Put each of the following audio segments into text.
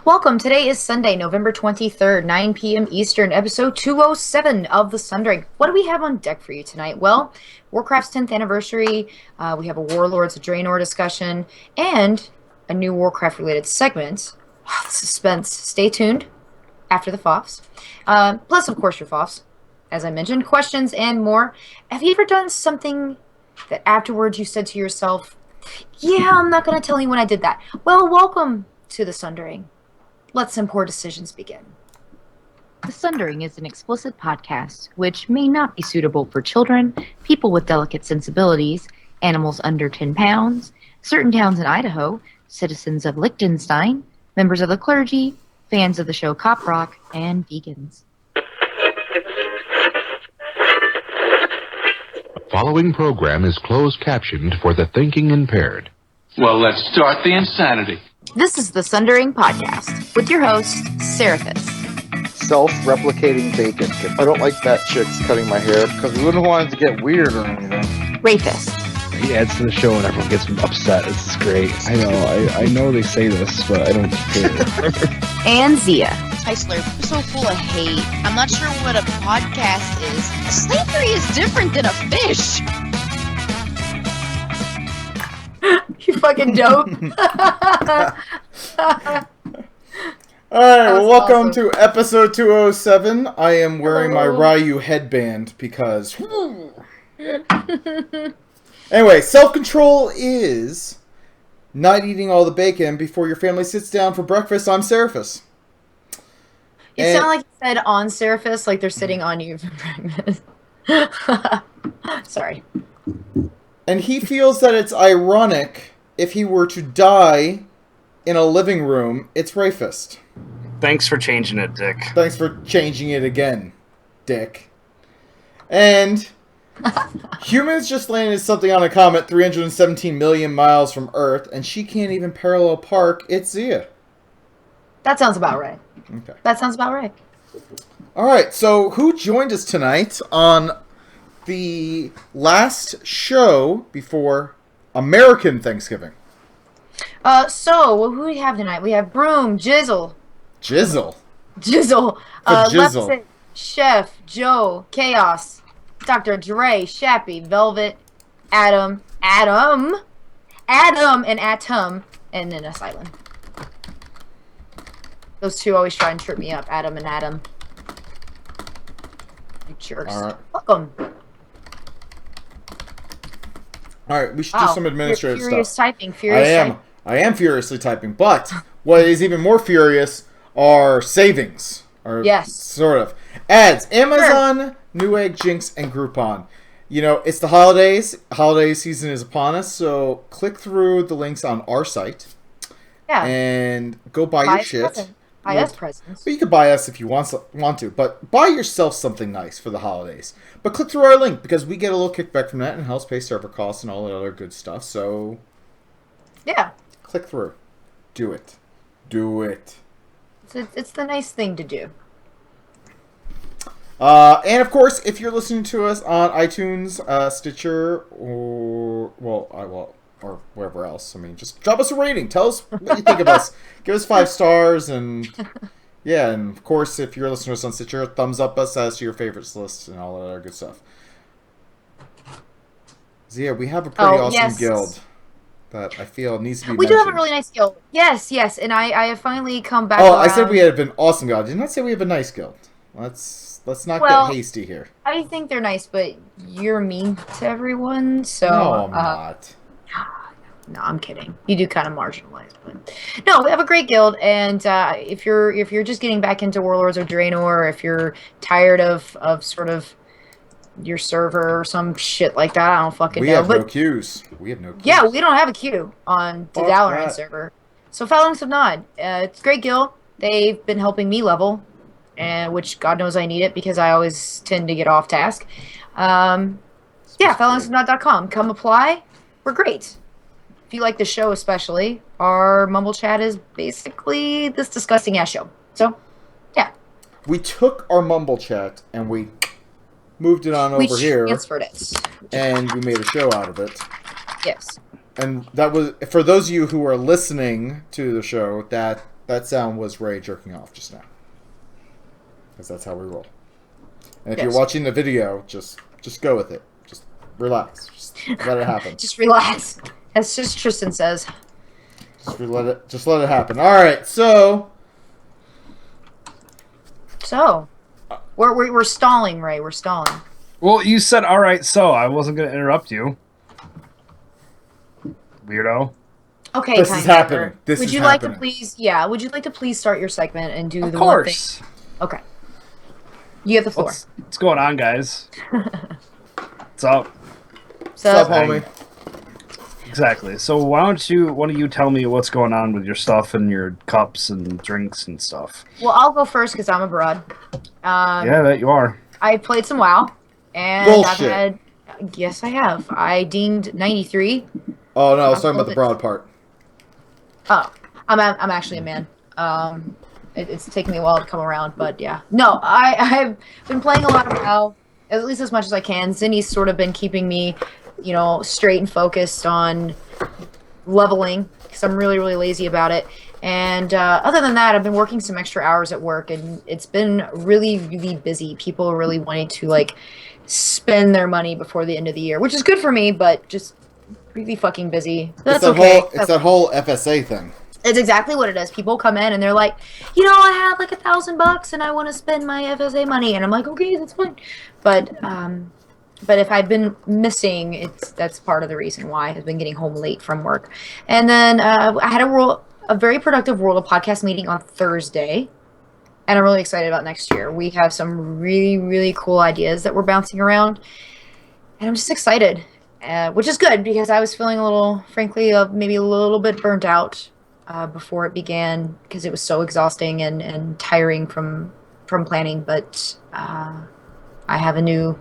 Welcome. Today is Sunday, November 23rd, 9 p.m. Eastern, episode 207 of the Sundering. What do we have on deck for you tonight? Well, Warcraft's 10th anniversary, we have a Warlords of Draenor discussion, and a new Warcraft-related segment. Suspense. Stay tuned after the Foffs. Plus, of course, your Foffs, as I mentioned, questions and more. Have you ever done something that afterwards you said to yourself, yeah, I'm not going to tell anyone I did that? Well, welcome to the Sundering. Let some poor decisions begin. The Sundering is an explicit podcast which may not be suitable for children, people with delicate sensibilities, animals under 10 pounds, certain towns in Idaho, citizens of Liechtenstein, members of the clergy, fans of the show Cop Rock, and vegans. The following program is closed captioned for the thinking impaired. Well, let's start the insanity. This is the Sundering Podcast with your host, Seraphis. Self-replicating bacon. I don't like that chick's cutting my hair because we wouldn't want it to get weird or anything. Rafis. He adds to the show and everyone gets upset. This is great. I know they say this, but I don't care. And Zia. Hi, Slurp. I'm so full of hate. I'm not sure what a podcast is. Slavery is different than a fish. You fucking dope. Alright, well, welcome to episode 207. I am wearing my Ryu headband because... Anyway, self-control is not eating all the bacon before your family sits down for breakfast. I'm Seraphis. You sound like you said on Seraphis, like they're sitting on you for breakfast. Sorry. And he feels that it's ironic if he were to die in a living room. It's Rafist. Thanks for changing it, Dick. Thanks for changing it again, Dick. And humans just landed something on a comet 317 million miles from Earth, and she can't even parallel park. It's Zia. That sounds about right. Okay. That sounds about right. All right, so who joined us tonight on the last show before American Thanksgiving? So who do we have tonight? We have Broom, Jizzle. Jizzle. Lepsit, Chef, Joe, Chaos, Dr. Dre, Shappy, Velvet, Adam, and Atom, and then Asylum. Those two always try and trip me up, Adam and Adam. You jerks. All right. Welcome. All right, we should do some administrative furious stuff. Typing, I am furiously typing, but what is even more furious are savings. Or yes. Sort of. Ads. Amazon, Newegg, Jinx, and Groupon. You know, it's the holidays. Holiday season is upon us, so click through the links on our site. Yeah. And go buy your shit. Buy us presents. Well, you can buy us if you want to, but buy yourself something nice for the holidays. But click through our link, because we get a little kickback from that and helps pay server costs and all that other good stuff, so... Yeah. Click through. Do it. Do it. It's the nice thing to do. And of course, if you're listening to us on iTunes, Stitcher, or wherever else, I mean, just drop us a rating. Tell us what you think of us. Give us 5 stars, and yeah, and of course, if you're listening to us on Stitcher, thumbs up us as to your favorites list and all that other good stuff. Zia, we have a pretty awesome guild that I feel needs to be We mentioned. do have a really nice guild. Yes, and I have finally come back Oh, around. I said we have an awesome guild. I did not say we have a nice guild. Let's not get hasty here. I think they're nice, but you're mean to everyone, so... No, I'm not. No, I'm kidding. You do kind of marginalize, but no, we have a great guild, and if you're just getting back into Warlords of Draenor, or if you're tired of sort of your server or some shit like that, I don't fucking know. We have no queues. Yeah, we don't have a queue on the Dalaran server. So Phalanx of Nod, it's a great guild. They've been helping me level, and which God knows I need it because I always tend to get off task. Yeah, phalanxofnod.com. Come apply. We're great. If you like the show especially, our Mumble Chat is basically this disgusting ass show. So, yeah. We took our Mumble Chat and we moved it on over here. We transferred it. And we made a show out of it. Yes. And that was, for those of you who are listening to the show, that That sound was Ray jerking off just now. Because that's how we roll. And if Yes. you're watching the video, just go with it. Just relax. Just let it happen. Just relax. As just Tristan says. Just let it happen. All right, so we're stalling, Ray. We're stalling. Well, you said all right, so I wasn't going to interrupt you. Weirdo. Okay, This is happening. This would is you happening. like to please? Yeah. Would you like to please start your segment and do Of the one thing? course. Okay. You have the floor. What's going on, guys? What's up? So, what's up, homie? Exactly. So why don't you tell me what's going on with your stuff and your cups and drinks and stuff? well, I'll go first because I'm abroad. Yeah, that you are. I played some WoW, and Bullshit. Yes, I have. I dinged 93. Oh no, I was talking about the broad part. Oh, I'm actually a man. It's taken me a while to come around, but yeah. No, I've been playing a lot of WoW, at least as much as I can. Zinni's sort of been keeping me, straight and focused on leveling, because I'm really, really lazy about it. And other than that, I've been working some extra hours at work, and it's been really, really busy. People are really wanting to, spend their money before the end of the year, which is good for me, but just really fucking busy. That's okay. It's that whole FSA thing. It's exactly what it is. People come in and they're like, I have like $1,000 and I want to spend my FSA money, and I'm like, okay, that's fine. But if I've been missing, that's part of the reason why I've been getting home late from work. And then I had a very productive World of Podcast meeting on Thursday, and I'm really excited about next year. We have some really, really cool ideas that we're bouncing around, and I'm just excited, which is good because I was feeling a little, frankly, maybe a little bit burnt out before it began because it was so exhausting and tiring from planning. But I have a new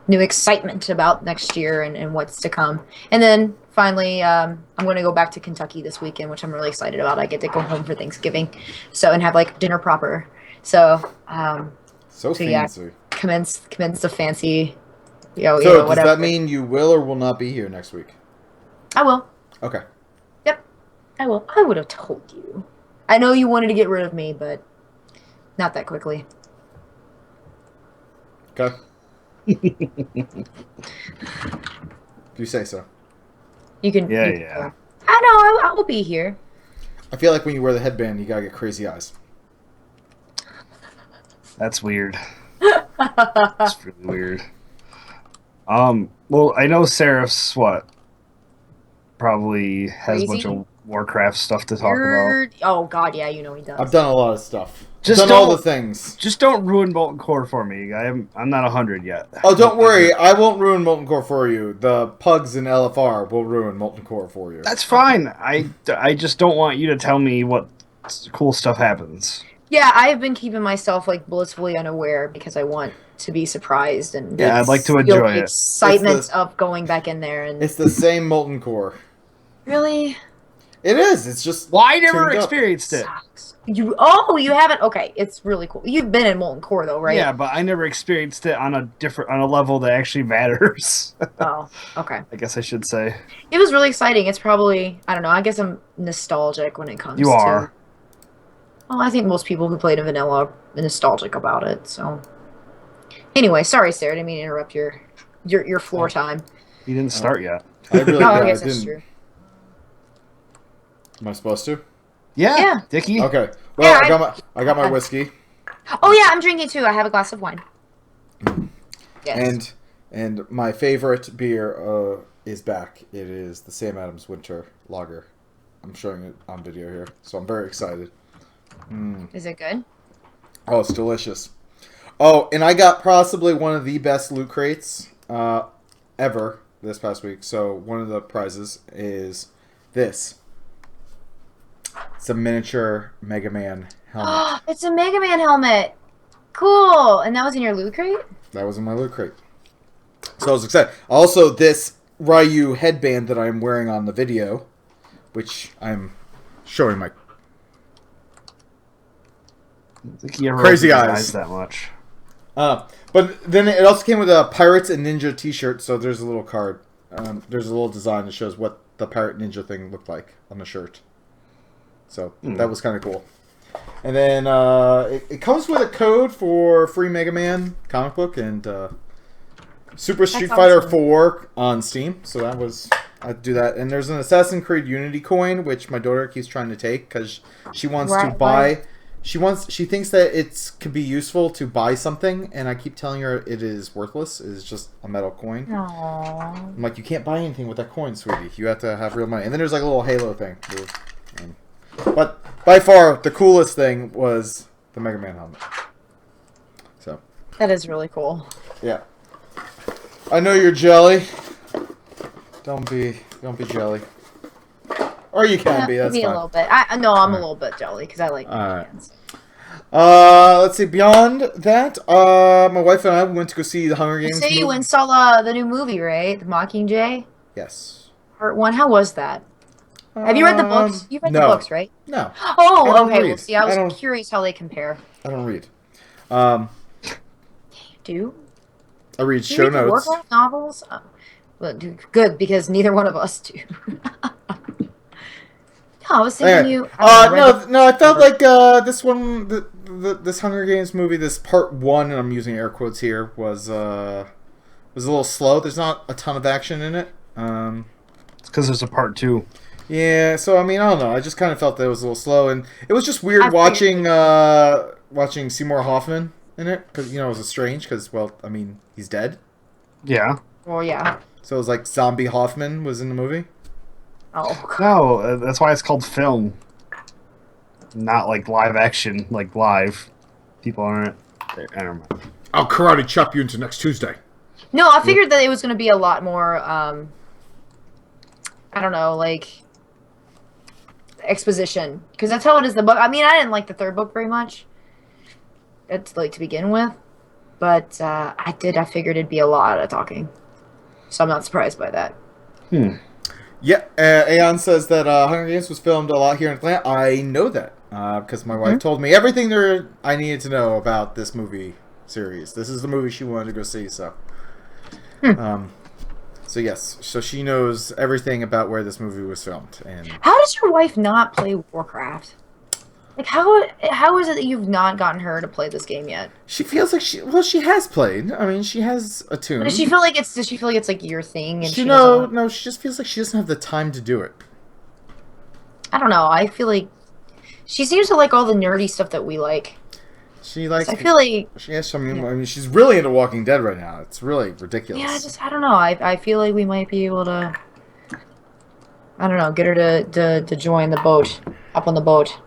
excitement about next year and what's to come. And then finally, I'm going to go back to Kentucky this weekend, which I'm really excited about. I get to go home for Thanksgiving, and have dinner proper. So Fancy. yeah, commence the fancy. So whatever. does that mean you will or will not be here next week? I will. Okay. Yep, I will. I would have told you. I know you wanted to get rid of me, but not that quickly. Okay. If you say so. You can. Yeah, you can yeah. go. I know. I will be here. I feel like when you wear the headband, you gotta get crazy eyes. That's weird. That's really weird. Well, I know Seraph's probably has a bunch Crazy? of Warcraft stuff to talk about. Oh God, yeah, he does. I've done a lot of stuff. Just done all don't- the things. Just don't ruin Molten Core for me. I'm not 100 yet. Oh, don't worry. I won't ruin Molten Core for you. The pugs in LFR will ruin Molten Core for you. That's fine. I just don't want you to tell me what cool stuff happens. Yeah, I've been keeping myself blissfully unaware because I want to be surprised and Yeah, I'd like to feel enjoy the it. excitement of going back in there and It's the same Molten Core. really It is. It's just. Well, I never tuned up. experienced it. sucks. You haven't? Okay, it's really cool. You've been in Molten Core though, right? Yeah, but I never experienced it on a level that actually matters. Oh, okay. I guess I should say. It was really exciting. It's probably, I don't know, I guess I'm nostalgic when it comes You to... are. Well, I think most people who played in vanilla are nostalgic about it, so... Anyway, sorry, Sarah, I didn't mean to interrupt your floor time. You didn't start yet. I really Oh, I I guess that's didn't. true. Am I supposed to? Yeah, Dickie. Okay. Well, Yeah, I got my whiskey. Oh yeah, I'm drinking too. I have a glass of wine. Yes. And my favorite beer is back. It is the Sam Adams Winter Lager. I'm showing it on video here, so I'm very excited. Is it good? Oh, it's delicious. Oh, and I got possibly one of the best loot crates ever this past week. So one of the prizes is this. It's a miniature Mega Man helmet. It's a Mega Man helmet. Cool. And that was in your loot crate? That was in my loot crate. So I was excited. Also, this Ryu headband that I'm wearing on the video, which I'm showing my Dickie ever Crazy opened his eyes. that much. But then it also came with a Pirates and Ninja t-shirt, so there's a little card. There's a little design that shows what the Pirate Ninja thing looked like on the shirt. So that was kind of cool. And then it comes with a code for free Mega Man comic book and Super Street Fighter 4 on Steam. So that was I'd do that. And there's an Assassin's Creed Unity coin, which my daughter keeps trying to take because she wants to buy. She thinks that it could be useful to buy something, and I keep telling her it is worthless. It is just a metal coin. Aww. I'm like, you can't buy anything with that coin, sweetie. You have to have real money. And then there's like a little Halo thing. But by far, the coolest thing was the Mega Man helmet. So That is really cool. yeah, I know you're jelly. Don't be jelly. Or you can be. That's maybe fine. a little bit. I'm a little bit jelly because I like hands. Let's see. Beyond that, my wife and I went to go see the Hunger Games. You say you went and saw the new movie, right? The Mockingjay? Yes. Part 1. How was that? Have you read the books? You've read the books, right? No. Oh, okay. read. Well, see, I was curious how they compare. I don't read. You do? I read Do you show read the notes. Warcraft novels? Well, good, because neither one of us do. No, I was thinking you... No, I felt like this one, this Hunger Games movie, this part 1, and I'm using air quotes here, was a little slow. There's not a ton of action in it. It's because there's a part 2. Yeah, so I mean, I don't know. I just kind of felt that it was a little slow, and it was just weird watching Seymour Hoffman in it, because it was strange, because he's dead. Yeah. Well, yeah. So it was like zombie Hoffman was in the movie. Oh. No, that's why it's called film. Not like live action, like live. People aren't. I don't know. I'll karate chop you into next Tuesday. No, I figured that it was going to be a lot more, I don't know, like, exposition. Because that's how it is the book. I mean, I didn't like the third book very much. It's like to begin with. But I figured it'd be a lot of talking. So I'm not surprised by that. Yeah, Aeon says that Hunger Games was filmed a lot here in Atlanta. I know that because my wife told me everything I needed to know about this movie series. This is the movie she wanted to go see, so. So yes, so she knows everything about where this movie was filmed. And how does your wife not play Warcraft? Like, how is it that you've not gotten her to play this game yet? she feels like she has played. I mean, she has a tune. But does she feel like it's like your thing? And no, she just feels like she doesn't have the time to do it. I don't know. I feel like she seems to like all the nerdy stuff that we like. She likes. I feel like she has some. I mean, she's really into Walking Dead right now. It's really ridiculous. Yeah, I don't know. I feel like we might be able to. I don't know. Get her to join the boat. Hop on the boat.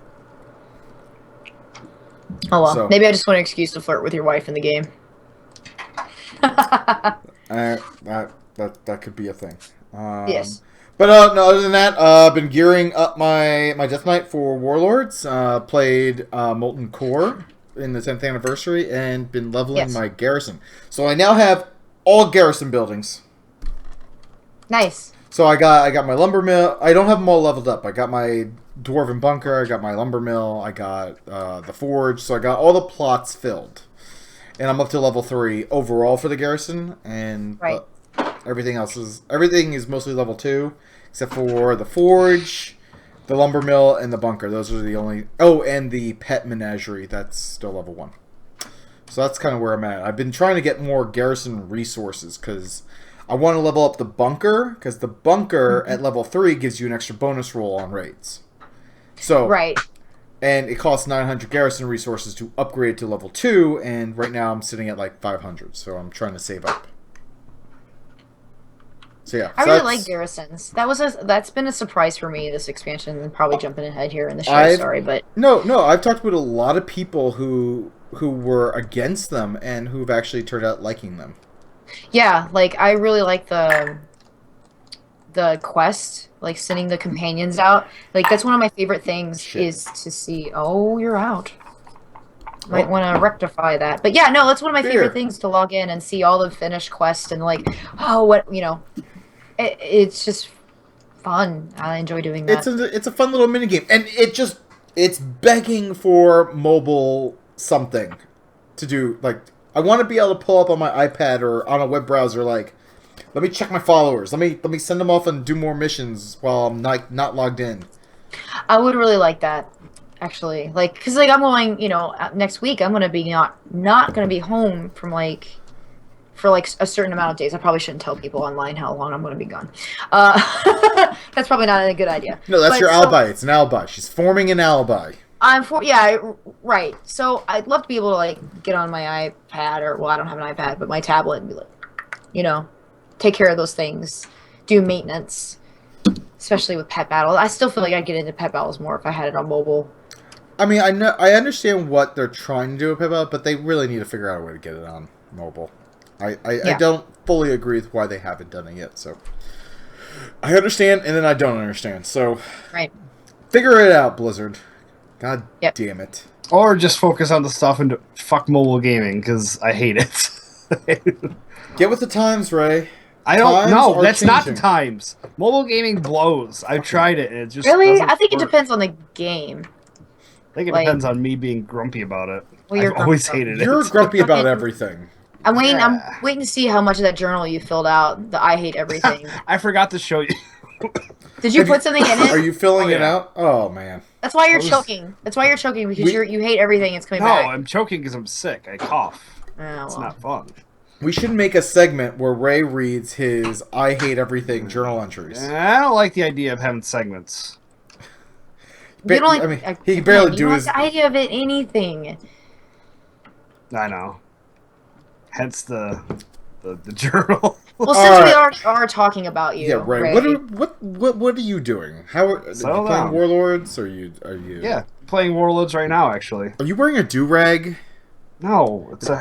Oh well. So, maybe I just want an excuse to flirt with your wife in the game. That could be a thing. Yes. But no, other than that, I've been gearing up my Death Knight for Warlords. Played Molten Core in the 10th anniversary and been leveling my garrison. So I now have all garrison buildings. Nice. So I got my lumber mill. I don't have them all leveled up. I got my dwarven bunker. I got my lumber mill. I got the forge. So I got all the plots filled, and I'm up to level 3 overall for the garrison. And everything is mostly level 2, except for the forge, the lumber mill, and the bunker. Those are the only. Oh, and the pet menagerie. That's still level 1. So that's kind of where I'm at. I've been trying to get more garrison resources because I want to level up the bunker, because the bunker at level 3 gives you an extra bonus roll on raids. So and it costs 900 garrison resources to upgrade to level 2, and right now I'm sitting at like 500, so I'm trying to save up. So yeah, I really like garrisons. That's been a surprise for me, this expansion, and probably jumping ahead here in the show. Sorry, but no, I've talked with a lot of people who were against them and who've actually turned out liking them. Yeah, like I really like the quest, like sending the companions out. Like that's one of my favorite things is to see. Oh, you're out. Might want to rectify that. But yeah, no, that's one of my favorite things, to log in and see all the finished quests and like, oh, what it's just fun. I enjoy doing that. It's a fun little mini game, and it's begging for mobile something to do. Like, I want to be able to pull up on my iPad or on a web browser, like, let me check my followers. Let me send them off and do more missions while I'm not logged in. I would really like that, actually. Like, cause like I'm going, next week I'm gonna be not gonna be home from for like a certain amount of days. I probably shouldn't tell people online how long I'm gonna be gone. That's probably not a good idea. No, that's But your so- alibi. It's an alibi. She's forming an alibi. Right. So I'd love to be able to like get on my iPad I don't have an iPad, but my tablet and be like, take care of those things, do maintenance, especially with pet battle. I still feel like I'd get into pet battles more if I had it on mobile. I mean, I understand what they're trying to do with PayPal, but they really need to figure out a way to get it on mobile. I don't fully agree with why they haven't done it yet. So I understand, and then I don't understand. So figure it out, Blizzard. God damn it. Or just focus on the stuff and fuck mobile gaming, because I hate it. Get with the times, Ray. No, that's not the changing. times. Mobile gaming blows. I've tried it, and it just Really? doesn't I think it work. depends on the game. I think it like- depends on me being grumpy about it. Well, you're I've always grumpy. hated it. You're grumpy about everything. I'm waiting. Yeah. I'm waiting to see how much of that journal you filled out. The I hate everything. I forgot to show you. Did you put something in Are it? you filling it yeah. out? Oh, man. That's why you're I was- choking. That's why you're choking because you hate everything. It's coming No, back. I'm choking because I'm sick. I cough. Oh, It's well. not fun. We should make a segment where Ray reads his I hate everything journal entries. I don't like the idea of having segments. You don't like, I mean, he can barely you do don't his... like the idea of it anything. I know. Hence the journal. Well, since we are talking about you, Yeah, Ray. What are you doing? How are you Settle playing down. Warlords? Are you? Yeah, playing Warlords right now. Actually, Are you wearing a do rag? no, it's a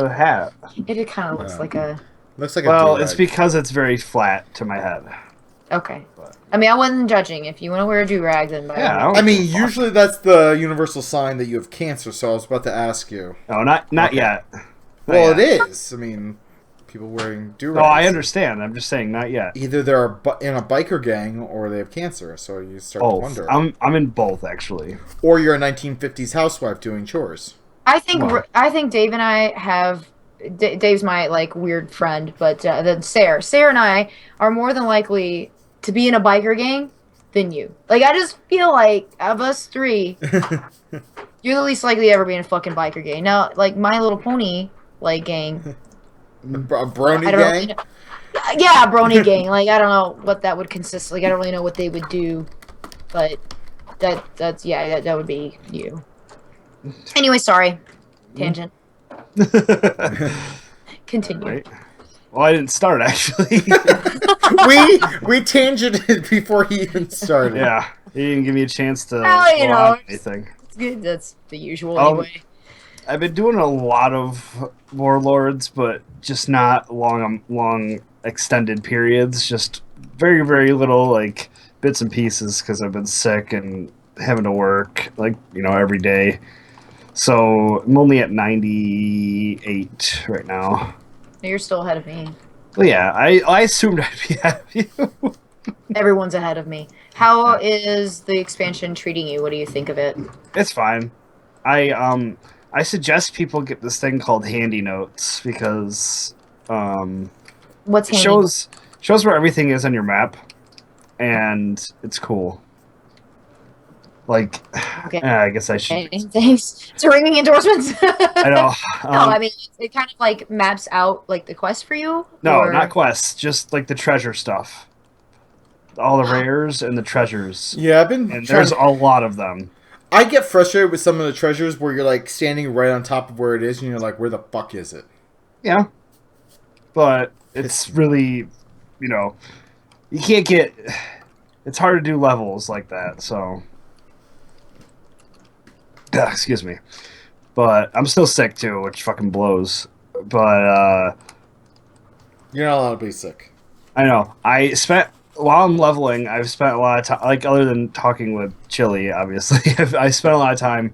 hat. it kind of looks like a. Looks like a Well, do-rag. it's because it's very flat to my head. Okay. I mean, I wasn't judging. If you want to wear a do rag, then by Yeah, all means. I mean, usually that's the universal sign that you have cancer. So I was about to ask you. No, not yet. Not Well, yet. it is. I mean, people wearing do rags. No, I understand. I'm just saying, not yet. Either they're in a biker gang or they have cancer. So you start to Both. wonder. I'm in both actually. Or you're a 1950s housewife doing chores. I think Well. I think Dave and I have. Dave's my like weird friend, but then Sarah and I are more than likely to be in a biker gang than you. Like, I just feel like of us three, you're the least likely to ever be in a fucking biker gang. Now, like My Little Pony like gang, A brony I don't really gang. know. Yeah, brony gang. Like, I don't know what that would consist. Like, I don't really know what they would do, but that would be you. Anyway, sorry, tangent. Continue. Right. Well, I didn't start actually. we tangented before he even started. Yeah, he didn't give me a chance to Well, you go know, on anything. It's good. That's the usual Um, anyway. I've been doing a lot of Warlords, but just not long extended periods. Just very, very little like bits and pieces because I've been sick and having to work every day. So I'm only at 98 right now. You're still ahead of me. Well, yeah, I assumed I'd be ahead of you. Everyone's ahead of me. How is the expansion treating you? What do you think of it? It's fine. I suggest people get this thing called Handy Notes because What's it handy? shows where everything is on your map, and it's cool. Like, Okay. I guess I should. Thanks. It's ringing endorsements. I know. No, I mean it kind of like maps out like the quest for you. No, or- not quests. Just like the treasure stuff. All the rares and the treasures. Yeah, I've been. And trying there's a lot of them. I get frustrated with some of the treasures where you're like standing right on top of where it is, and you're like, "Where the fuck is it?" Yeah. But it's really, you can't get. It's hard to do levels like that, so. Excuse me. But I'm still sick too, which fucking blows. But, You're not allowed to be sick. I know. While I'm leveling, I've spent a lot of time, like, other than talking with Chili, obviously, I spent a lot of time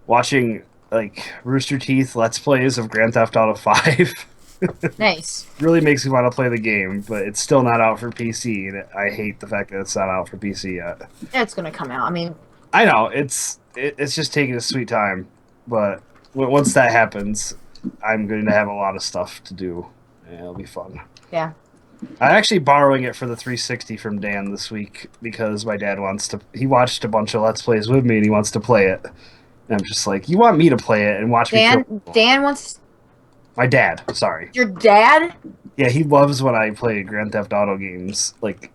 watching, like, Rooster Teeth Let's Plays of Grand Theft Auto 5. Nice. Really makes me want to play the game, but it's still not out for PC, and I hate the fact that it's not out for PC yet. It's gonna come out. I mean, I know, it's just taking a sweet time, but once that happens, I'm going to have a lot of stuff to do, and it'll be fun. yeah. I'm actually borrowing it for the 360 from Dan this week because my dad wants to. He watched a bunch of Let's Plays with me and he wants to play it. And I'm just like, you want me to play it and watch me kill people. Dan wants... My dad, sorry. Your dad? Yeah, he loves when I play Grand Theft Auto games. Like,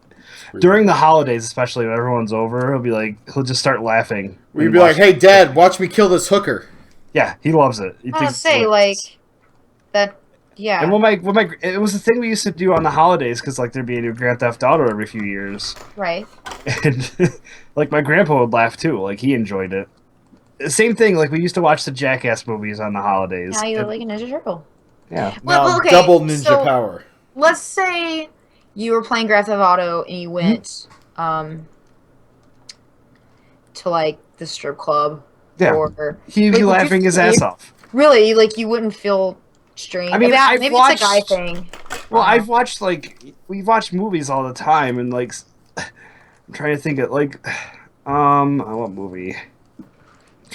during the holidays, especially when everyone's over, he'll just start laughing. We'd be like, hey, Dad, watch me kill this hooker. Yeah, he loves it. He I was thinks say, it's like, that, yeah. And it was the thing we used to do on the holidays because like there'd be a new Grand Theft Auto every few years. Right. And like my grandpa would laugh too. Like he enjoyed it. Same thing. Like we used to watch the Jackass movies on the holidays. Now you look like a Ninja Turtle. Yeah. Now okay, double ninja so power. Let's say you were playing Grand Theft Auto and you went to like the strip club. Yeah. Or, He'd be laughing his ass off. Really, like you wouldn't feel strange. I mean, maybe it's a guy thing. Well, I've watched we've watched movies all the time, and like I'm trying to think of like what movie?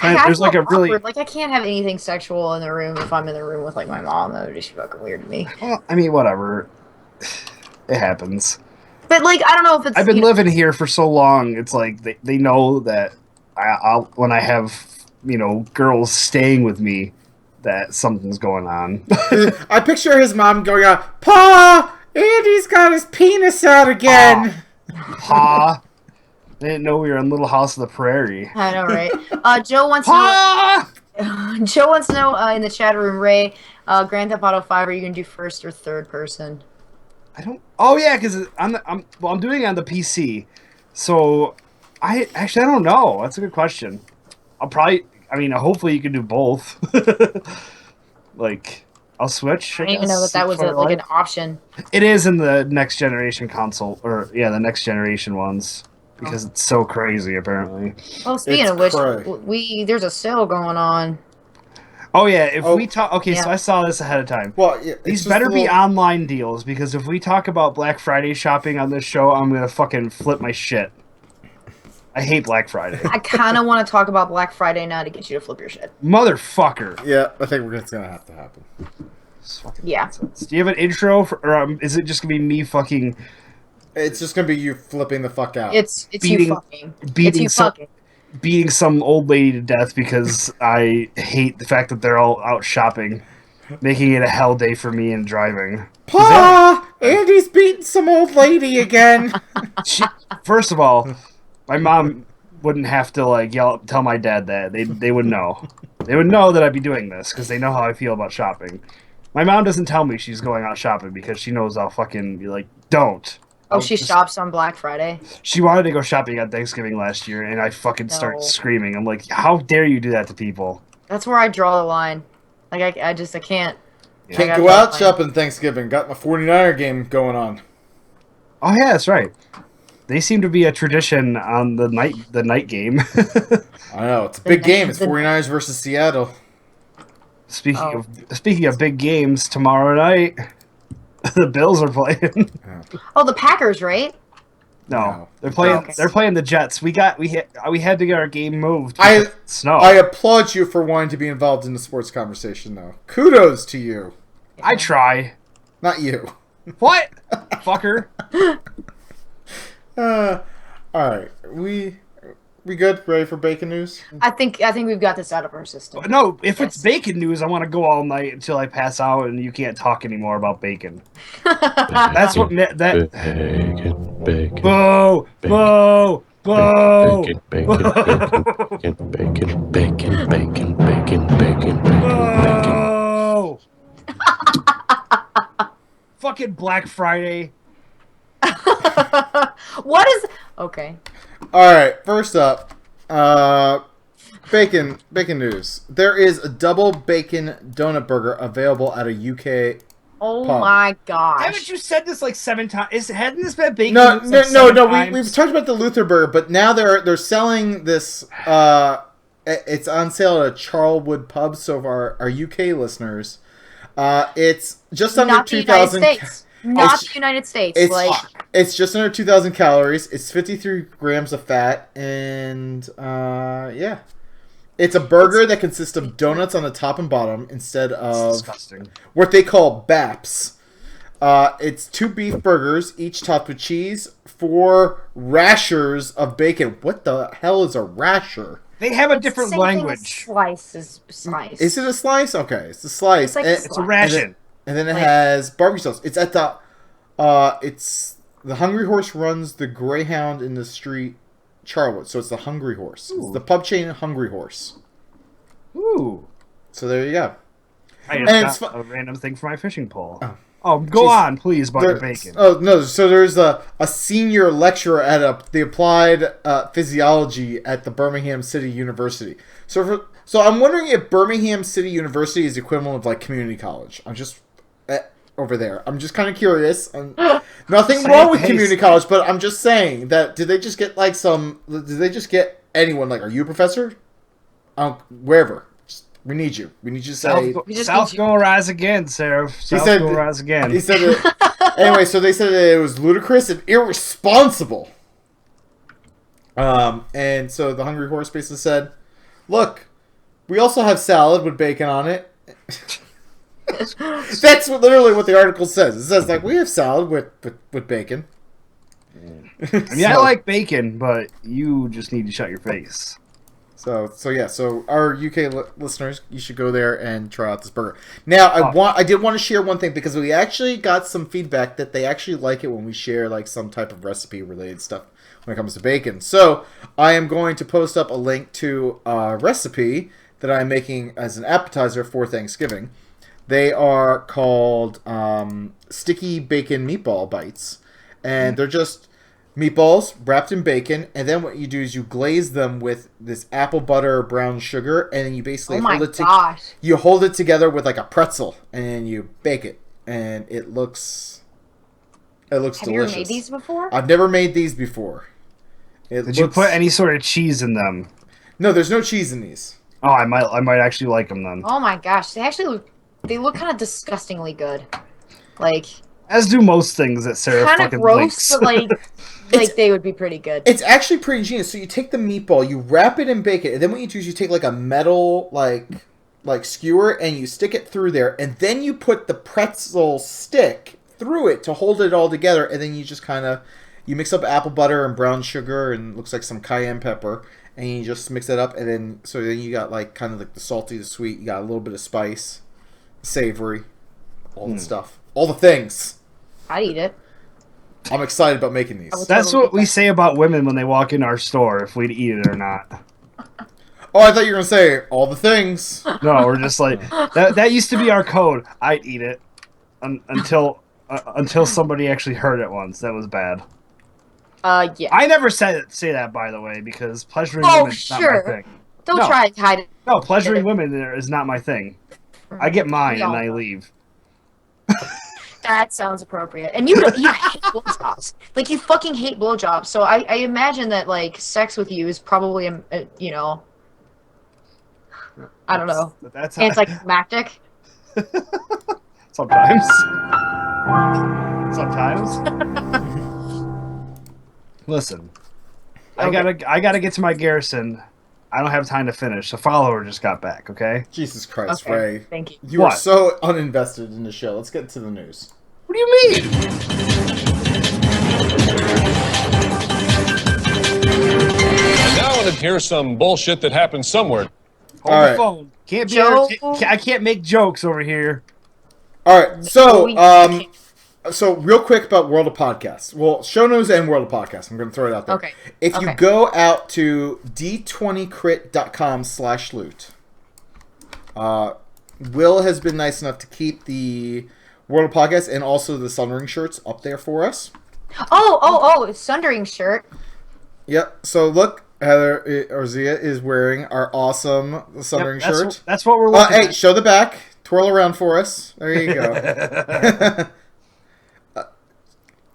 There's like a really awkward. Like I can't have anything sexual in the room if I'm in the room with like my mom. That would just be fucking weird to me. Well, I mean, whatever. It happens. But like I don't know if it's. I've been living here for so long. It's like they know that I'll when I have girls staying with me that something's going on. I picture his mom going out, Pa, Andy's got his penis out again. Pa. I didn't know we were in Little House of the Prairie. I know, right? Joe wants to know. Joe wants to know in the chat room, Ray, Grand Theft Auto 5. Are you gonna do first or third person? I don't. Oh yeah, because I'm doing it on the PC, so I don't know. That's a good question. Hopefully you can do both. Like I'll switch. I didn't even know that was like an option. It is in the next generation console, or yeah, the next generation ones. Because it's so crazy, apparently. Oh, speaking of which, there's a sale going on. Oh yeah, we talk. Okay, so I saw this ahead of time. Well, yeah, these better be online deals because if we talk about Black Friday shopping on this show, I'm gonna fucking flip my shit. I hate Black Friday. I kind of want to talk about Black Friday now to get you to flip your shit. Motherfucker. Yeah, I think it's gonna have to happen. Yeah. Nonsense. Do you have an intro, or is it just gonna be me fucking? It's just gonna be you flipping the fuck out. It's you fucking. Beating some old lady to death because I hate the fact that they're all out shopping, making it a hell day for me and driving. Pa, Andy's beating some old lady again. First of all, my mom wouldn't have to tell my dad that they would know. They would know that I'd be doing this because they know how I feel about shopping. My mom doesn't tell me she's going out shopping because she knows I'll fucking be like, don't. Oh, she shops on Black Friday? She wanted to go shopping on Thanksgiving last year, and I fucking start screaming. I'm like, how dare you do that to people? That's where I draw the line. Like, I can't. Can't go out shopping Thanksgiving. Got my 49er game going on. Oh, yeah, that's right. They seem to be a tradition on the night game. I know. It's a big game. It's 49ers versus Seattle. Speaking of big games, tomorrow night... The Bills are playing. Oh, the Packers, right? No, they're playing. Okay. They're playing the Jets. We had to get our game moved. Snow. I applaud you for wanting to be involved in the sports conversation, though. Kudos to you. I try. Not you. What, fucker? All right, we good? Ready for bacon news? I think we've got this out of our system. No, if it's bacon news, I want to go all night until I pass out and you can't talk anymore about bacon. That's what that. Bacon. Boo! Boo! Boo! Bacon. Bacon. Boo! Fucking Black Friday. What is? Okay. All right. First up, bacon news. There is a double bacon donut burger available at a UK. Oh pub. my gosh! Haven't you said this like 7 times? Hasn't this been bacon? No. Times? We've talked about the Luther burger, but now they're selling this. It's on sale at a Charlwood pub. So for our UK listeners, it's just under 2,000. Not the United States. It's just under 2,000 calories. It's 53 grams of fat, and yeah, it's a burger that consists of donuts on the top and bottom instead of disgusting. what they call BAPs. It's 2 beef burgers, each topped with cheese, 4 rashers of bacon. What the hell is a rasher? They have a different Same thing as language. slice is slice. Is it a slice? Okay, it's a slice. It's like a And- slice. It's a ration. And then it has barbecue sauce. It's at the, it's the Hungry Horse runs the Greyhound in the street, Charwood. So it's the Hungry Horse. It's the pub chain Hungry Horse. Ooh. So there you go. I And just it's got a random thing for my fishing pole. Oh. Oh, go Jeez. on, please, about your bacon. Oh no! So there's a senior lecturer at the applied physiology at the Birmingham City University. So I'm wondering if Birmingham City University is the equivalent of like community college. I'm just over there. I'm just kind of curious. Nothing wrong with community college, but I'm just saying that did they just get like some? Did they just get anyone? Like, are you a professor? Wherever. We need you. We need you to say. South go rise again, Sarah. South said- go rise again. He said it. Anyway, so they said that it was ludicrous and irresponsible. And so the Hungry Horse basically said, "Look, we also have salad with bacon on it." That's literally what the article says. It says like we have salad with bacon. I mean, I like bacon, but you just need to shut your face. So our UK listeners, you should go there and try out this burger. Now, I did want to share one thing because we actually got some feedback that they actually like it when we share like some type of recipe related stuff when it comes to bacon. So I am going to post up a link to a recipe that I'm making as an appetizer for Thanksgiving. They are called sticky bacon meatball bites, and they're just meatballs wrapped in bacon, and then what you do is you glaze them with this apple butter brown sugar, and then you basically you hold it together with like a pretzel, and then you bake it, and it looks delicious. Have you ever made these before? I've never made these before. Did you put any sort of cheese in them? No, there's no cheese in these. Oh, I might actually like them then. Oh my gosh, they look kind of disgustingly good. Like, as do most things that Sarah kind of fucking gross, likes. but like they would be pretty good. It's actually pretty genius. So you take the meatball, you wrap it in bacon, and then what you do is you take like a metal like skewer and you stick it through there, and then you put the pretzel stick through it to hold it all together, and then you just kind of you mix up apple butter and brown sugar and looks like some cayenne pepper, and you just mix it up, and then you got like kind of like the salty, the sweet, you got a little bit of spice, savory, all the stuff, all the things. I'd eat it. I'm excited about making these. That's what we say about women when they walk in our store, if we'd eat it or not. Oh, I thought you were going to say all the things. No, we're just like, that used to be our code. I'd eat it until somebody actually heard it once. That was bad. Yeah. I never say that, by the way, because pleasuring women is not my thing. Don't try to hide it. No, pleasuring women is not my thing. I get mine and I leave. That sounds appropriate. And you hate blowjobs. Like, you fucking hate blowjobs. So I imagine that, like, sex with you is probably, you know, I don't know. That's anticlimactic. Sometimes. Sometimes. Listen, Okay. I gotta get to my garrison. I don't have time to finish. The follower just got back, okay? Jesus Christ, Okay, Ray. thank you. You are so uninvested in the show. Let's get to the news. What do you mean? And now and here's some bullshit that happened somewhere. Hold All the right. phone. Can't be. Joe? I can't make jokes over here. All right, so real quick about World of Podcasts. Well, show notes and World of Podcasts. I'm going to throw it out there. Okay. If you Okay. go out to d20crit.com/loot, Will has been nice enough to keep the World of Podcasts and also the Sundering shirts up there for us. Oh, Sundering shirt. Yep. So look, Heather Orzia is wearing our awesome Sundering Yep, shirt. That's what we're looking Hey, at. show the back. Twirl around for us. There you go.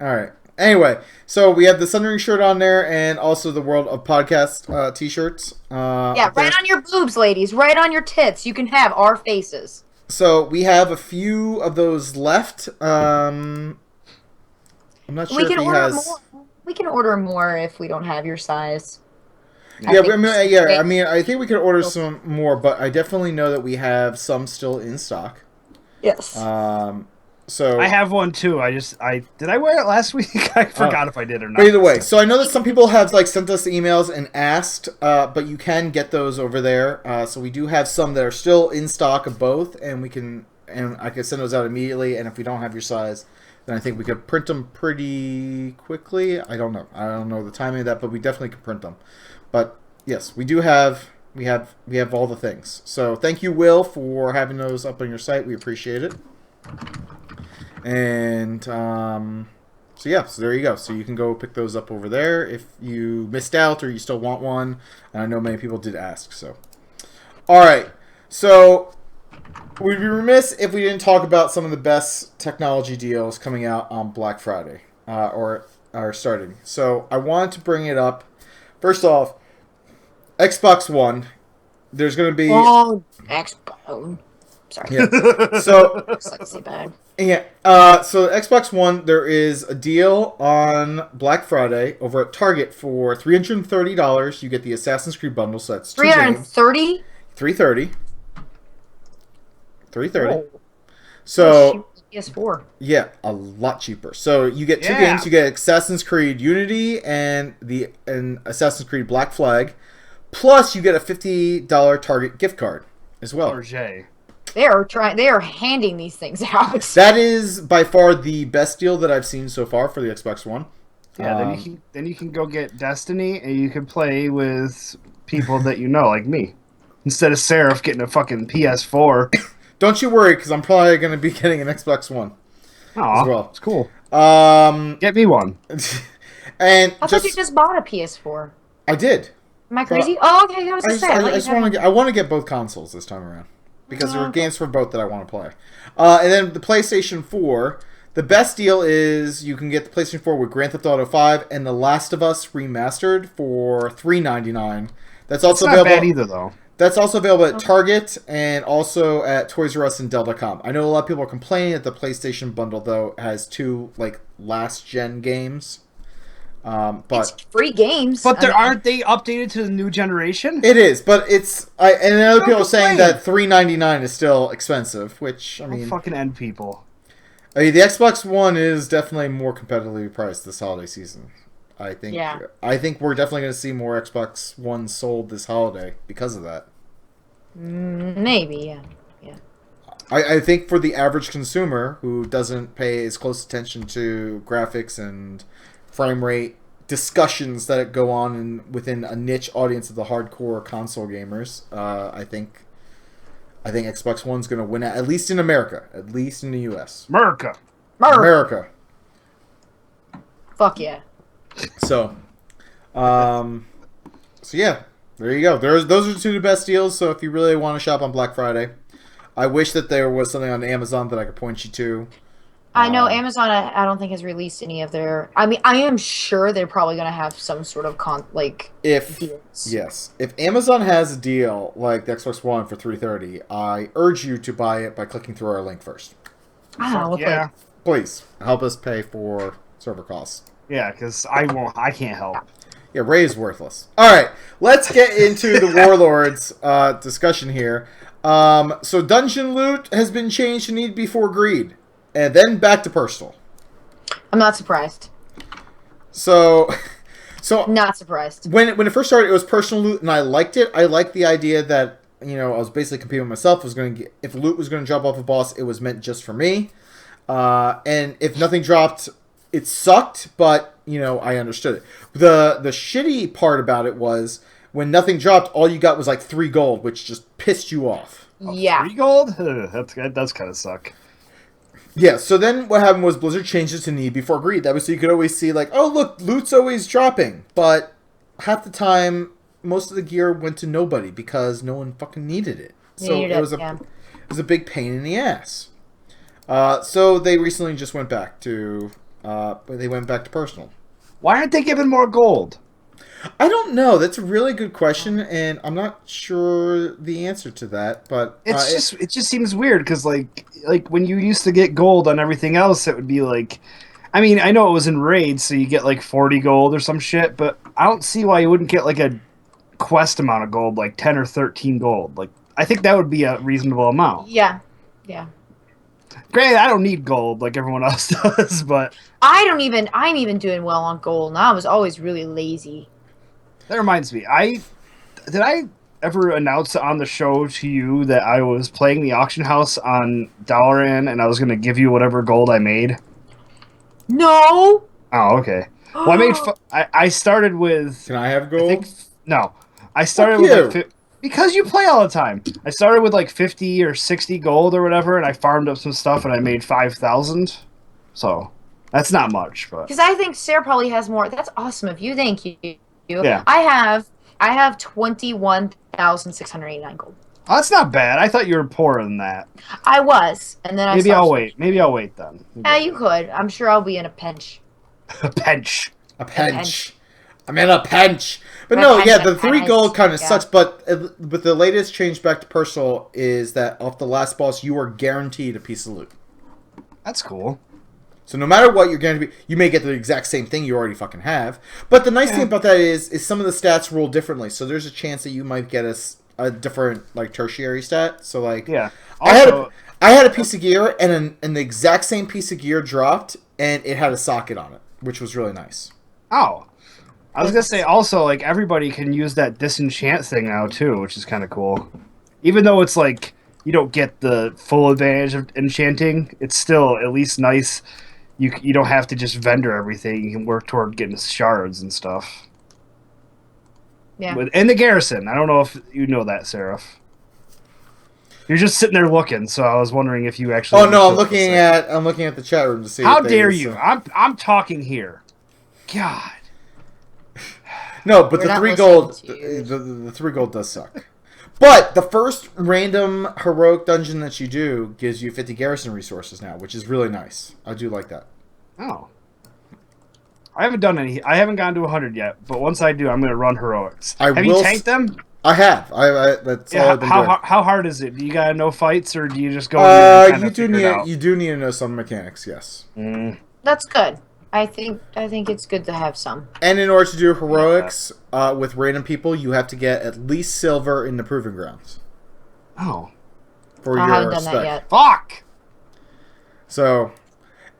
All right. Anyway, so we have the Sundering shirt on there and also the World of Podcast t-shirts. Yeah, right on your boobs, ladies. Right on your tits. You can have our faces. So we have a few of those left. I'm not sure We if can he order has. more. We can order more if we don't have your size. Yeah, I mean, I think we could order some more, but I definitely know that we have some still in stock. Yes. So I have one too. Did I wear it last week? I forgot if I did or not. But either way, so I know that some people have like sent us emails and asked, but you can get those over there. So we do have some that are still in stock of both, and I can send those out immediately. And if we don't have your size, then I think we could print them pretty quickly. I don't know the timing of that, but we definitely can print them. But yes, we do have. We have all the things. So thank you, Will, for having those up on your site. We appreciate it. And so there you go. So you can go pick those up over there if you missed out or you still want one. And I know many people did ask. So, all right. So we'd be remiss if we didn't talk about some of the best technology deals coming out on Black Friday or starting. So I wanted to bring it up. First off, Xbox One. There's going to be Xbox. Sorry. Yeah. So Slightly bad. yeah. So Xbox One, there is a deal on Black Friday over at Target for $330. You get the Assassin's Creed bundle. So that's $330. $330. Oh. So PS4. yeah, a lot cheaper. So you get two Yeah. games. You get Assassin's Creed Unity and Assassin's Creed Black Flag. Plus, you get a $50 Target gift card as well. Orge. They are handing these things out. That is by far the best deal that I've seen so far for the Xbox One. Yeah, then you can go get Destiny and you can play with people that you know, like me. Instead of Seraph getting a fucking PS4. Don't you worry, because I'm probably going to be getting an Xbox One as well. It's cool. And Get me one. I thought you just bought a PS4. I did. Am I crazy? Oh, okay. I was just saying. I want to get both consoles this time around because there are games for both that I want to play. And then the PlayStation 4. The best deal is you can get the PlayStation 4 with Grand Theft Auto 5 and The Last of Us Remastered for $399. That's also not available. bad either, though. That's also available at Target and also at Toys R Us and Dell.com. I know a lot of people are complaining that the PlayStation bundle, though, has two last-gen games. But it's free games. But aren't they updated to the new generation? It is, but it's... and other people are saying that $399 is still expensive, which, I mean... Don't fucking end people. I mean, the Xbox One is definitely more competitively priced this holiday season. I think we're definitely going to see more Xbox One sold this holiday because of that. Maybe, yeah. I think for the average consumer who doesn't pay as close attention to graphics and frame rate discussions that go on within a niche audience of the hardcore console gamers, I think Xbox One's going to win at least in America, at least in the US. America. Fuck yeah. So yeah, there you go. Those are two best deals. So if you really want to shop on Black Friday, I wish that there was something on Amazon that I could point you to. I know Amazon. I don't think has released any of their. I mean, I am sure they're probably going to have some sort of deals. Yes, if Amazon has a deal like the Xbox One for $330, I urge you to buy it by clicking through our link first. Yeah. Please help us pay for server costs. Yeah, because I can't help. Yeah, Ray is worthless. All right, let's get into the Warlords discussion here. So dungeon loot has been changed to need before greed. And then back to personal. I'm not surprised. So not surprised. When it first started, it was personal loot, and I liked it. I liked the idea that I was basically competing with myself. If loot was going to drop off a boss, it was meant just for me. And if nothing dropped, it sucked. But I understood it. The shitty part about it was when nothing dropped, all you got was 3 gold, which just pissed you off. Yeah, 3 gold? That does kind of suck. Yeah, so then what happened was Blizzard changed it to need before greed. That was so you could always see oh look, loot's always dropping. But half the time, most of the gear went to nobody because no one fucking needed it. So it was a big pain in the ass. So they recently just went back to personal. Why aren't they giving more gold? I don't know. That's a really good question, and I'm not sure the answer to that. But it just seems weird because like when you used to get gold on everything else, it would be I mean, I know it was in raids, so you get 40 gold or some shit, but I don't see why you wouldn't get a quest amount of gold, 10 or 13 gold. I think that would be a reasonable amount. Yeah. Granted, I don't need gold like everyone else does, but I'm even doing well on gold, and I was always really lazy. that reminds me. Did I ever announce on the show to you that I was playing the auction house on Dalaran and I was going to give you whatever gold I made? No! Oh, okay. Well, I started with... Can I have gold? No. I started with like... Because you play all the time. I started with like 50 or 60 gold or whatever, and I farmed up some stuff and I made 5,000. So, that's not much, but... Because I think Sarah probably has more. That's awesome of you. Thank you. Yeah. I have 21,689 gold. Oh, that's not bad. I thought you were poorer than that. I was, and then Maybe I'll wait. Maybe I'll wait then. Yeah, you could. I'm sure I'll be in a pinch. A pinch. A pinch. I'm in a pinch. But no, yeah, the 3 gold kind of sucks, but with the latest change back to personal is that off the last boss, you are guaranteed a piece of loot. That's cool. So no matter what, you're guaranteed, you may get the exact same thing you already fucking have. But the nice thing about that is some of the stats roll differently. So there's a chance that you might get a different, like, tertiary stat. So, like, yeah. Also, I had a piece of gear, and the exact same piece of gear dropped, and it had a socket on it, which was really nice. Oh. I was going to say, also, like, everybody can use that disenchant thing now, too, which is kind of cool. Even though it's, like, you don't get the full advantage of enchanting, it's still at least nice. You don't have to just vendor everything. You can work toward getting shards and stuff. Yeah. And the garrison. I don't know if you know that, Seraph. You're just sitting there looking, so I was wondering if you actually... Oh, no, I'm looking at the chat room to see... How dare you? I'm talking here. God. No, but the 3 gold... The 3 gold does suck. But the first random heroic dungeon that you do gives you 50 garrison resources now, which is really nice. I do like that. Oh. I haven't done any. I haven't gotten to 100 yet, but once I do, I'm going to run heroics. Have you tanked them? I have. That's all I've been doing. How hard is it? Do you got to know fights, or do you just go in you do need to know some mechanics, yes. That's good. I think it's good to have some. And in order to do heroics with random people, you have to get at least silver in the proving grounds. Oh. For I your haven't done spec. that yet. Fuck! So,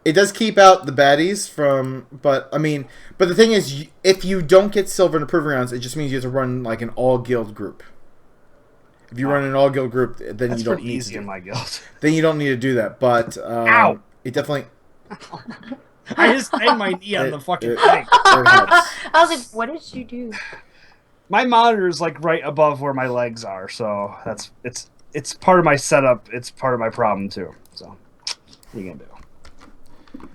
it does keep out the baddies from... But the thing is, if you don't get silver in the proving grounds, it just means you have to run like an all-guild group. If you run an all-guild group, then you don't need easy in my guild. Then you don't need to do that. But Ow! It definitely... I just banged my knee on the fucking thing. I was like, what did you do? My monitor is like right above where my legs are, so it's part of my setup. It's part of my problem too. So, what are you gonna do?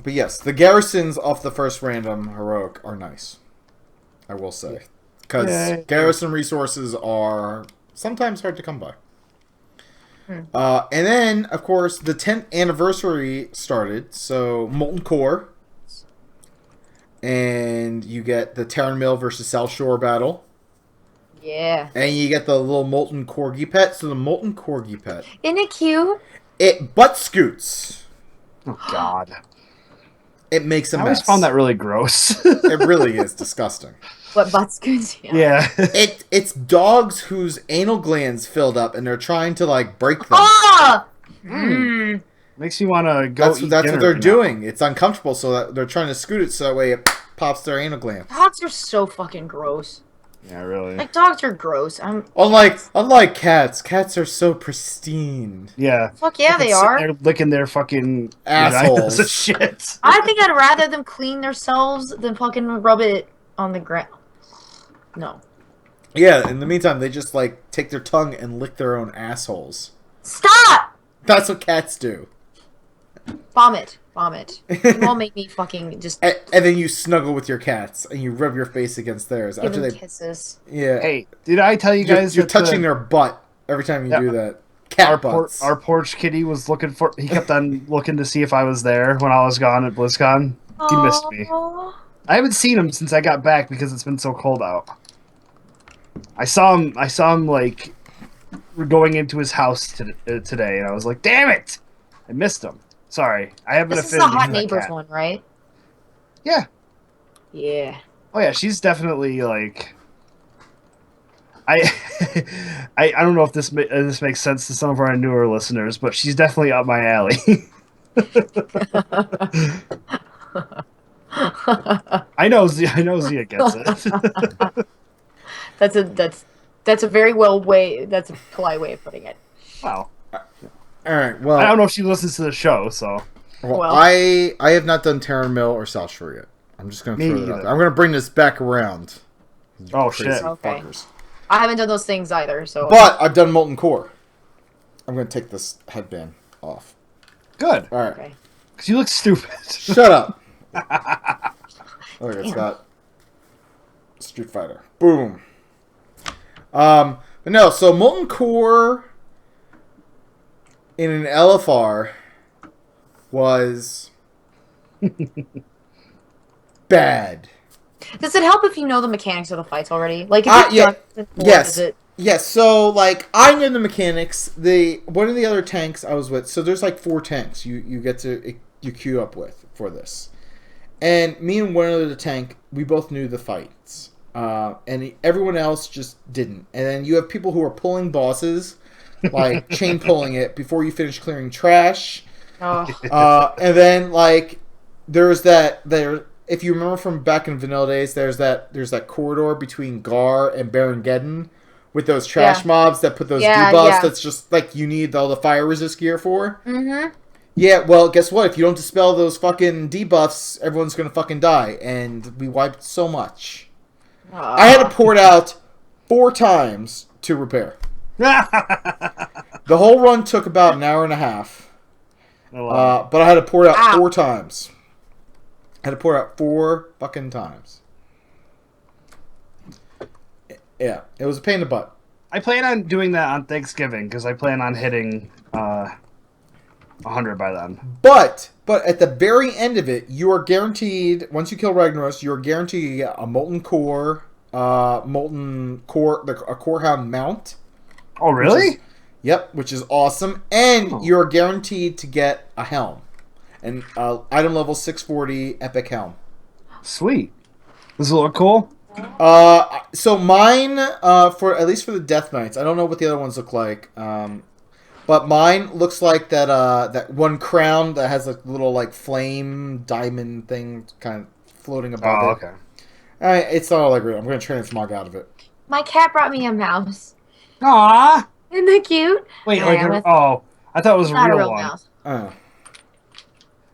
But yes, the garrisons off the first random heroic are nice. I will say, because garrison resources are sometimes hard to come by. And then, of course, the 10th anniversary started, so Molten Core. And you get the Terran Mill versus South Shore battle. Yeah. And you get the little Molten Corgi pet. So the Molten Corgi pet... Isn't it cute? It butt scoots. Oh, God. It makes a mess. I always found that really gross. It really is disgusting. What butt scoots? Yeah. It's dogs whose anal glands filled up, and they're trying to, like, break them. Ah! Makes you want to go eat That's dinner what they're now. doing. It's uncomfortable, so that they're trying to scoot it so that way it pops their anal gland. Dogs are so fucking gross. Yeah, really. Like, dogs are gross. Unlike cats. Cats are so pristine. Yeah. Fuck yeah, they are. They're licking their fucking assholes. of shit. I think I'd rather them clean themselves than fucking rub it on the ground. No. Yeah, in the meantime, they just, like, take their tongue and lick their own assholes. Stop! That's what cats do. Vomit. It won't make me fucking just... And then you snuggle with your cats, and you rub your face against theirs. Give them kisses. Yeah. Hey, did I tell you guys You're touching their butt every time you do that. Cat butts. Our porch kitty was looking for... He kept on looking to see if I was there when I was gone at BlizzCon. He missed me. I haven't seen him since I got back because it's been so cold out. I saw him like going into his house today, and I was like, "Damn it! I missed him. Sorry, I haven't." This is the Hot Neighbors one, right? Yeah. Yeah. Oh yeah, she's definitely like. I don't know if this makes sense to some of our newer listeners, but she's definitely up my alley. I know Zia gets it. That's a polite way of putting it. Wow. All right. Well, I don't know if she listens to the show, so. Well, I have not done Terran Mill or South Shore yet. I'm just going to throw that out there. I'm going to bring this back around. Oh, shit. Okay. I haven't done those things either, so. But I've done Molten Core. I'm going to take this headband off. Good. All right. Okay. Because you look stupid. Shut up. Look, it's got Street Fighter. Boom. But no, so Molten Core in an LFR was bad. Does it help if you know the mechanics of the fights already? Like, Yes. So, like, I know the mechanics. One of the other tanks I was with. So there's like 4 tanks you get to queue up with for this, and me and one other tank, we both knew the fights, and everyone else just didn't. And then you have people who are pulling bosses, like chain pulling it before you finish clearing trash. Oh. And then like there's if you remember from back in vanilla days, there's that corridor between Gar and Baron Geddon with those trash mobs that put those debuffs that's just like you need all the fire resist gear for. Mm-hmm. Yeah, well, guess what? If you don't dispel those fucking debuffs, everyone's gonna fucking die. And we wiped so much. I had to pour it out 4 times to repair. The whole run took about an hour and a half. But I had to pour it out 4 times. I had to pour it out 4 fucking times. Yeah, it was a pain in the butt. I plan on doing that on Thanksgiving because I plan on hitting 100 by then. But at the very end of it, you are guaranteed, once you kill Ragnaros, you're guaranteed to get a Molten Core, a Corehound mount. Oh, really? Which is awesome. And you're guaranteed to get a helm. An item level 640 epic helm. Sweet. Does it look cool? So mine, for at least for the Death Knights, I don't know what the other ones look like. But mine looks like that one crown that has a little like flame diamond thing kind of floating above it. Okay. It's not all that great. I'm going to transmog out of it. My cat brought me a mouse. Aww. Isn't that cute? Wait, I thought it was a real one. Mouse.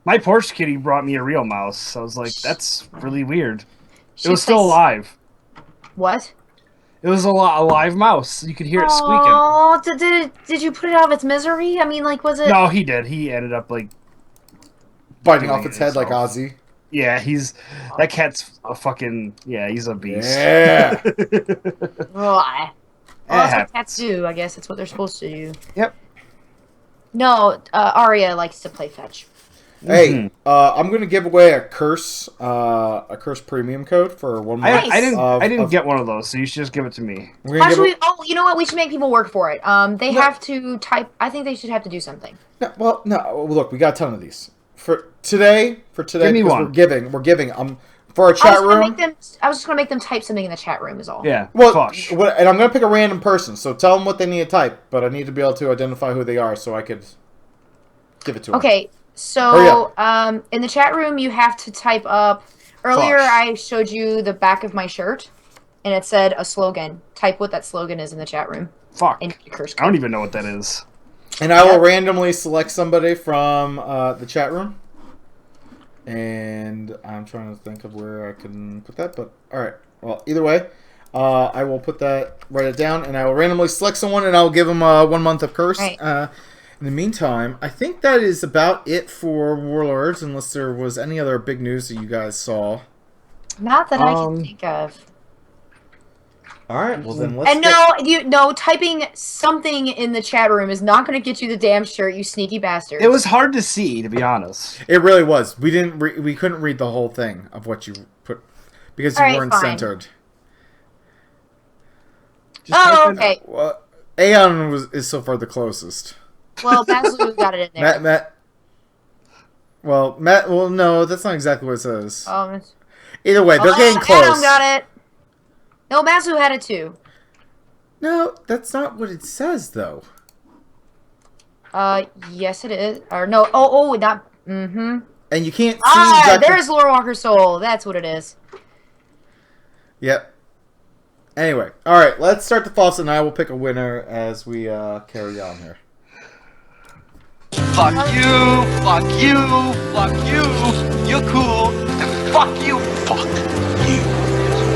My Porsche kitty brought me a real mouse. I was like, that's really weird. It was still alive. What? It was a live mouse. You could hear it squeaking. Oh, did you put it out of its misery? I mean, like, was it? No, he did. He ended up like biting off its head like Ozzy. Yeah, that cat's a fucking he's a beast. Yeah. Well, that's what cats do. I guess it's what they're supposed to do. Yep. No, Arya likes to play fetch. Hey, I'm gonna give away a curse premium code for 1 month. I didn't get one of those, so you should just give it to me. Actually, you know what? We should make people work for it. They have to type. I think they should have to do something. No. Look, we got a ton of these for today. Give me one. We're giving. For our chat room. I was just gonna make them type something in the chat room. Is all. Yeah. Well, and I'm gonna pick a random person. So tell them what they need to type, but I need to be able to identify who they are so I could give it to them. Okay. So, in the chat room, you have to type up. Earlier, I showed you the back of my shirt, and it said a slogan. Type what that slogan is in the chat room. Fuck. And curse code. I don't even know what that is. And I will randomly select somebody from the chat room. And I'm trying to think of where I can put that, but all right. Well, either way, I will write it down, and I will randomly select someone, and I will give them 1 month of curse. Right. In the meantime, I think that is about it for Warlords, unless there was any other big news that you guys saw. Not that I can think of. All right, well then let's. And typing something in the chat room is not going to get you the damn shirt, you sneaky bastard. It was hard to see, to be honest. It really was. We didn't. We couldn't read the whole thing of what you put because you weren't centered. Okay. Well, Aeon is so far the closest. Well, Mazu got it in there. Matt. Well, no, that's not exactly what it says. Either way, they're getting close. Adam got it. No, Mazu had it too. No, that's not what it says, though. Yes it is. Or no, oh, not, mm-hmm. And you can't see there's Lore Walker Soul. That's what it is. Yep. Anyway, alright, let's start the Foffs, and I will pick a winner as we carry on here. Fuck you, fuck you, fuck you, you're cool, and fuck you. Fuck you.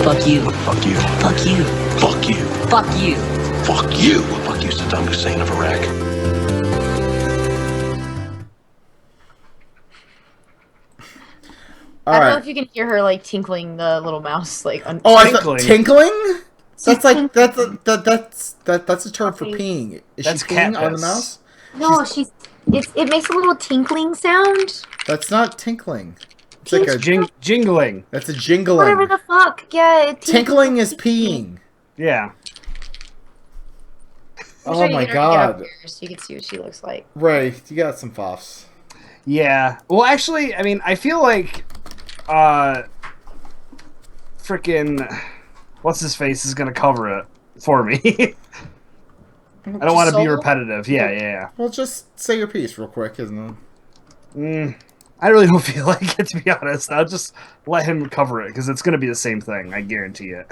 Fuck you. Fuck you. Fuck you. Fuck you. Fuck you. Fuck you. Fuck you, Saddam Hussein of Iraq. I don't know if you can hear her like tinkling the little mouse like. I thought tinkling. That's like that's a term for peeing. Is she peeing on the mouse? No, it makes a little tinkling sound. That's not tinkling. It's like a jingling. That's a jingling. Whatever the fuck. Yeah. Tinkling is peeing. Yeah. Oh my god. So you can see what she looks like. Ray, you got some Foffs. Yeah. Well, actually, I mean, I feel like, frickin', what's his face is gonna cover it for me. I don't want to be repetitive. Yeah. Well, just say your piece real quick, isn't it? I really don't feel like it, to be honest. I'll just let him cover it, because it's going to be the same thing. I guarantee it.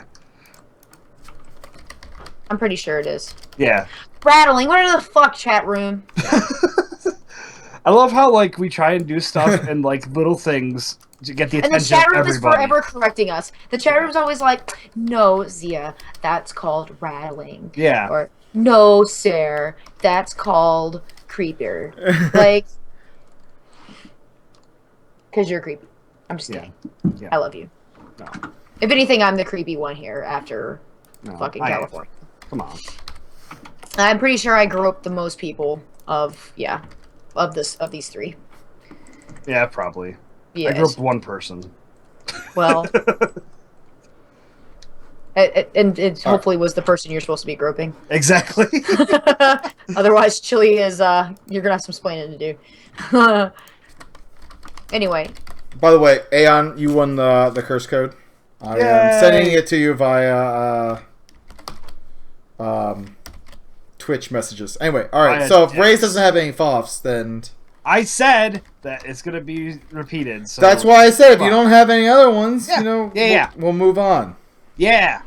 I'm pretty sure it is. Yeah. Rattling. What the fuck, chat room? I love how, like, we try and do stuff and, like, little things to get the attention of everybody. And the chat room is forever correcting us. The chat room's always like, no, Zia, that's called rattling. Yeah. Or, no, sir, that's called creeper. Like, because you're creepy. I'm just kidding. Yeah. I love you. No. If anything, I'm the creepy one here after fucking California. Come on. I'm pretty sure I grew up the most people of these three. Yeah, probably. Yes. I grew up one person. Well, and it hopefully was the person you're supposed to be groping. Exactly. Otherwise, Chili is you're gonna have some explaining to do. Anyway. By the way, Aeon, you won the curse code. I am sending it to you via Twitch messages. Anyway, alright, so if Raze doesn't have any Foffs, then... I said that it's going to be repeated. So that's why I said if you don't have any other ones, you know, we'll move on. Yeah.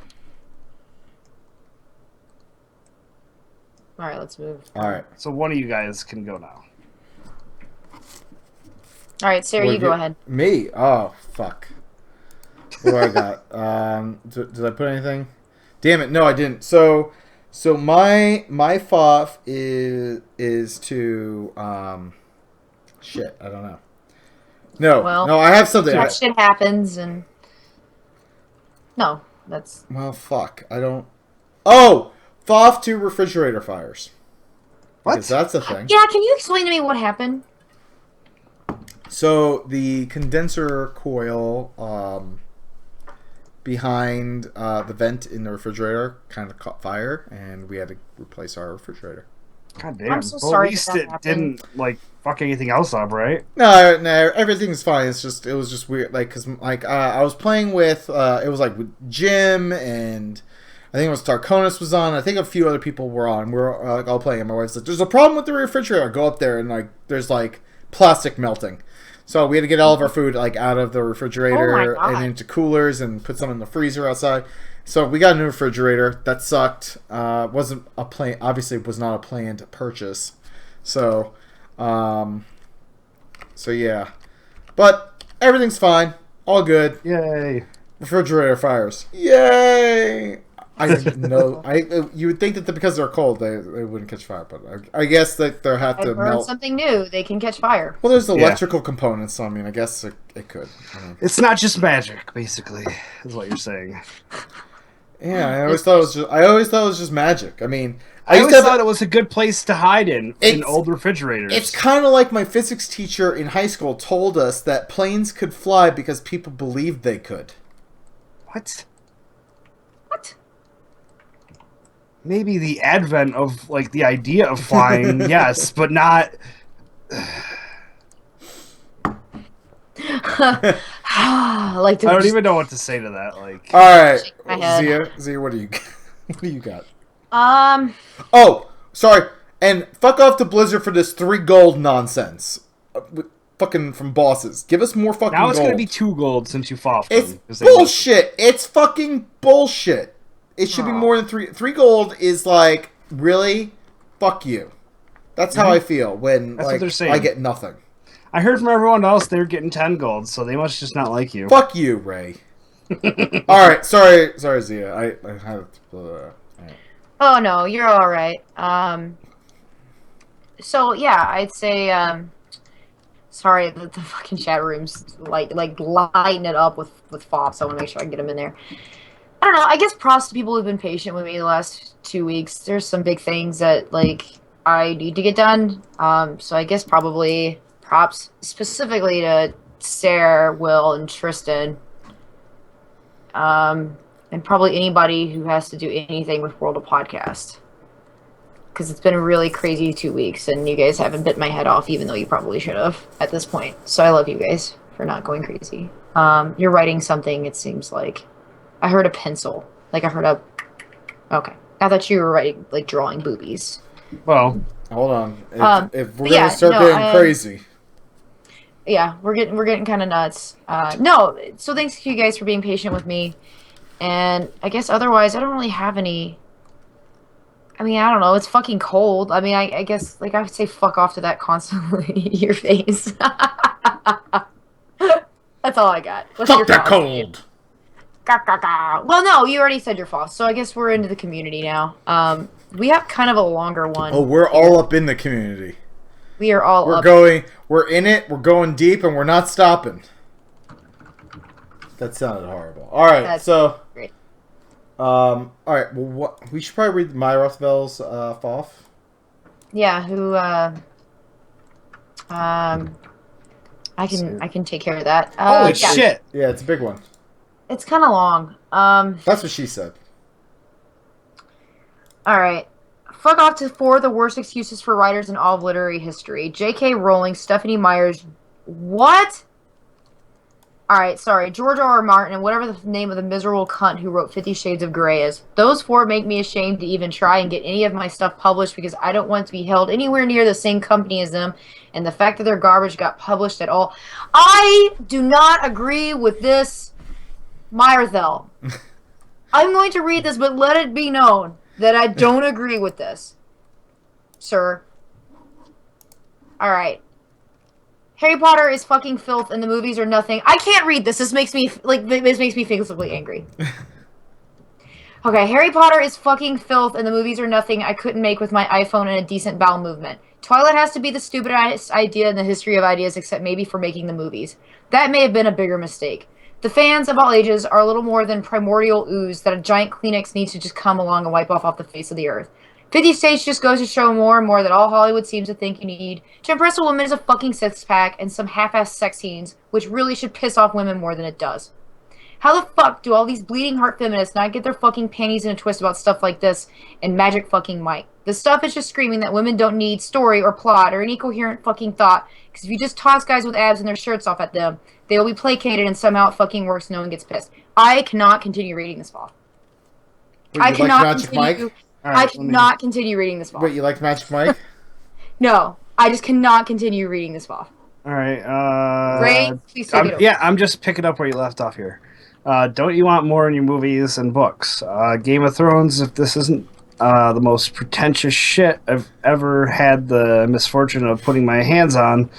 Alright, let's move. Alright. So one of you guys can go now. Alright, Sarah, you go ahead. Me? Oh, fuck. What do I got? Did I put anything? Damn it, no, I didn't. So my Foff is to shit, I don't know. No, I have something. That shit happens and no, that's well, fuck. I don't. Oh, Foff to refrigerator fires. What? Because that's a thing. Yeah, can you explain to me what happened? So the condenser coil behind the vent in the refrigerator kind of caught fire, and we had to replace our refrigerator. God damn! I'm so sorry at least that it happened. didn't like fuck anything else up, right? No, everything's fine. It was just weird, like because I was playing with it was like with Jim and I think it was Tarkonis was on. I think a few other people were on. We were like all playing, and my wife's like, "There's a problem with the refrigerator." I go up there and like there's like plastic melting. So we had to get all of our food like out of the refrigerator and into coolers and put some in the freezer outside. So we got a new refrigerator. That sucked. Wasn't a plan. Obviously, it was not a planned purchase. So, yeah. But everything's fine. All good. Yay! Refrigerator fires. Yay! I didn't know. You would think that because they're cold, they wouldn't catch fire, but I guess that they have to melt. Something new. They can catch fire. Well, there's electrical components, so I mean, I guess it could. It's not just magic, basically, is what you're saying. Yeah, I always thought it was just magic. I mean, I always thought it was a good place to hide in old refrigerators. It's kind of like my physics teacher in high school told us that planes could fly because people believed they could. What? Maybe the advent of like the idea of flying, yes, but not. I don't even know what to say to that. Like, all right, Zia, what do you got? Oh, sorry. And fuck off to Blizzard for this 3 gold nonsense. Fucking from bosses. Give us more fucking Now it's gold. gonna be 2 gold since you Foffed It's them. bullshit. It's fucking bullshit. It should be more than 3. 3 gold is like, really? Fuck you. That's how I feel when That's what they're saying. I get nothing. I heard from everyone else they're getting 10 gold, so they must just not like you. Fuck you, Ray. Alright, sorry, Zia. I have to... Oh no, you're all right. So yeah, I'd say sorry, the fucking chat room's like lighting it up with Foffs. I want to make sure I can get them in there. I don't know. I guess props to people who've been patient with me the last 2 weeks. There's some big things that I need to get done. So I guess probably props specifically to Sarah, Will, and Tristan. And probably anybody who has to do anything with World of Podcast. Because it's been a really crazy 2 weeks, and you guys haven't bit my head off, even though you probably should have at this point. So I love you guys for not going crazy. You're writing something, it seems like. I heard a pencil. Like I heard a... Okay. I thought you were writing, drawing boobies. Well, hold on. If we're gonna start getting crazy. Yeah, we're getting kind of nuts. No, so thanks to you guys for being patient with me. And I guess otherwise, I don't really have any... I mean, I don't know. It's fucking cold. I mean, I guess, I would say fuck off to that constantly. Your face. That's all I got. Fuck that cold! Well, no, you already said your Foffs, so I guess we're into the community now. We have kind of a longer one. Oh, we're all up in the community. We are all up. We're in it, we're going deep, and we're not stopping. That sounded horrible. Alright, great. Alright, well, we should probably read Myrothvel's Foff. Yeah, who, I can take care of that. Holy shit! Yeah, it's a big one. It's kind of long. That's what she said. Alright. Fuck off to 4 of the worst excuses for writers in all of literary history. J.K. Rowling, Stephanie Meyers... What? Alright, sorry. George R.R. Martin, and whatever the name of the miserable cunt who wrote 50 Shades of Grey is. Those 4 make me ashamed to even try and get any of my stuff published because I don't want to be held anywhere near the same company as them, and the fact that their garbage got published at all. I do not agree with this, Meyerthel. I'm going to read this, but let it be known that I don't agree with this, sir. Alright. Harry Potter is fucking filth and the movies are nothing. I can't read this. This makes me, physically angry. Okay, Harry Potter is fucking filth and the movies are nothing I couldn't make with my iPhone and a decent bowel movement. Twilight has to be the stupidest idea in the history of ideas except maybe for making the movies. That may have been a bigger mistake. The fans of all ages are a little more than primordial ooze that a giant Kleenex needs to just come along and wipe off the face of the earth. 50 States just goes to show more and more that all Hollywood seems to think you need to impress a woman is a fucking six-pack and some half-assed sex scenes, which really should piss off women more than it does. How the fuck do all these bleeding heart feminists not get their fucking panties in a twist about stuff like this and Magic fucking Mike? This stuff is just screaming that women don't need story or plot or any coherent fucking thought, because if you just toss guys with abs and their shirts off at them, they will be placated and somehow it fucking works and no one gets pissed. I cannot continue reading this fall. I cannot continue... I cannot continue reading this Foff. Wait, you like Magic Mike? No, I just cannot continue reading this Foff. Alright, Ray, please take it over. Yeah, I'm just picking up where you left off here. Don't you want more in your movies and books? Game of Thrones, if this isn't the most pretentious shit I've ever had the misfortune of putting my hands on,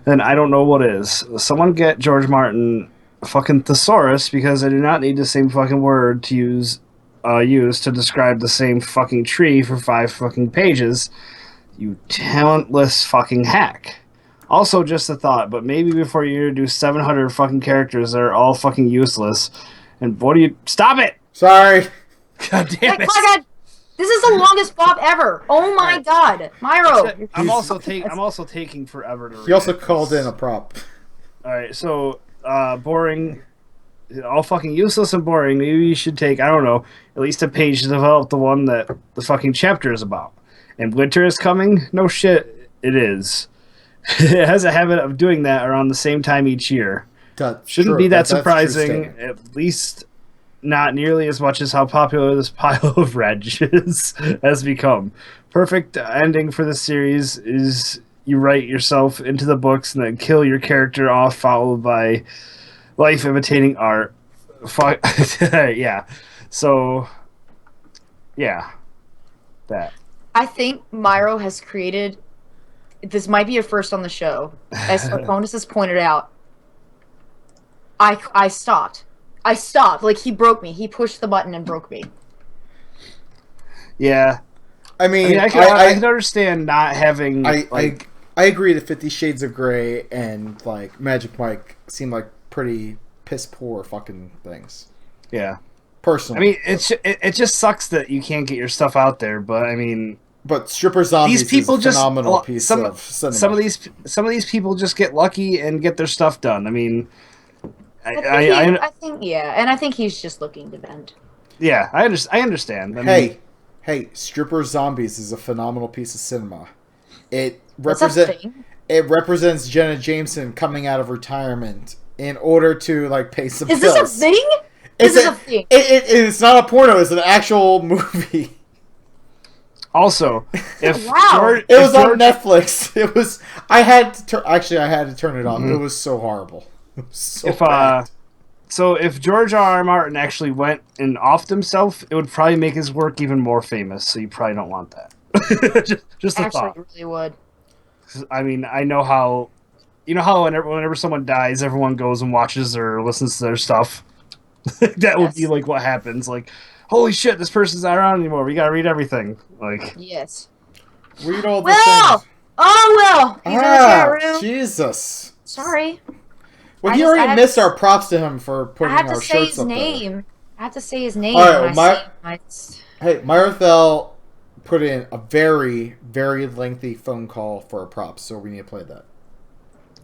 then I don't know what is. Someone get George Martin a fucking thesaurus, because I do not need the same fucking word to use to describe the same fucking tree for 5 fucking pages, you talentless fucking hack. Also, just a thought, but maybe before you introduce 700 fucking characters that are all fucking useless, and what do you... Stop it! Sorry! God damn it! My God! This is the longest Foff ever! Oh my God! Myro! I'm also taking forever to read. He also called in a prop. Alright, so, boring... all fucking useless and boring. Maybe you should take, I don't know, at least a page to develop the one that the fucking chapter is about. And winter is coming? No shit, it is. It has a habit of doing that around the same time each year. Shouldn't be that surprising. At least not nearly as much as how popular this pile of reg has become. Perfect ending for the series is you write yourself into the books and then kill your character off, followed by life imitating art. Yeah. So, yeah. That. I think Myro has created. This might be a first on the show. As Bonus has pointed out, I stopped. I stopped. Like, he broke me. He pushed the button and broke me. Yeah. I mean, I can understand not having. I agree that 50 Shades of Grey and like Magic Mike seem like pretty piss poor fucking things. Yeah. Personally, I mean, it just sucks that you can't get your stuff out there, but I mean. But Stripper Zombies these people is a phenomenal piece of cinema. Some of these people just get lucky and get their stuff done. I mean, I think yeah, and I think he's just looking to vent. Yeah, I understand. Hey, Stripper Zombies is a phenomenal piece of cinema. It represents Jenna Jameson coming out of retirement in order to like pay some bills. Is this a thing? Is a thing? It's not a porno. It's an actual movie. Also, if wow. It was on Netflix. It was. I had to turn it on. Mm-hmm. It was so horrible. It was so bad. So if George R.R. Martin actually went and offed himself, it would probably make his work even more famous. So you probably don't want that. just a thought. Actually, really would. I mean, I know how. You know how whenever someone dies, everyone goes and watches or listens to their stuff. That would be like what happens. Like, holy shit, this person's not around anymore. We gotta read everything. Like, yes. Read all the things. Oh, Will! He's in the chat room. Jesus. Sorry. Well, he already missed our props to him for putting our shirts up there. I have to say his name. All right, hey, Myrothel put in a very, very lengthy phone call for our props, so we need to play that.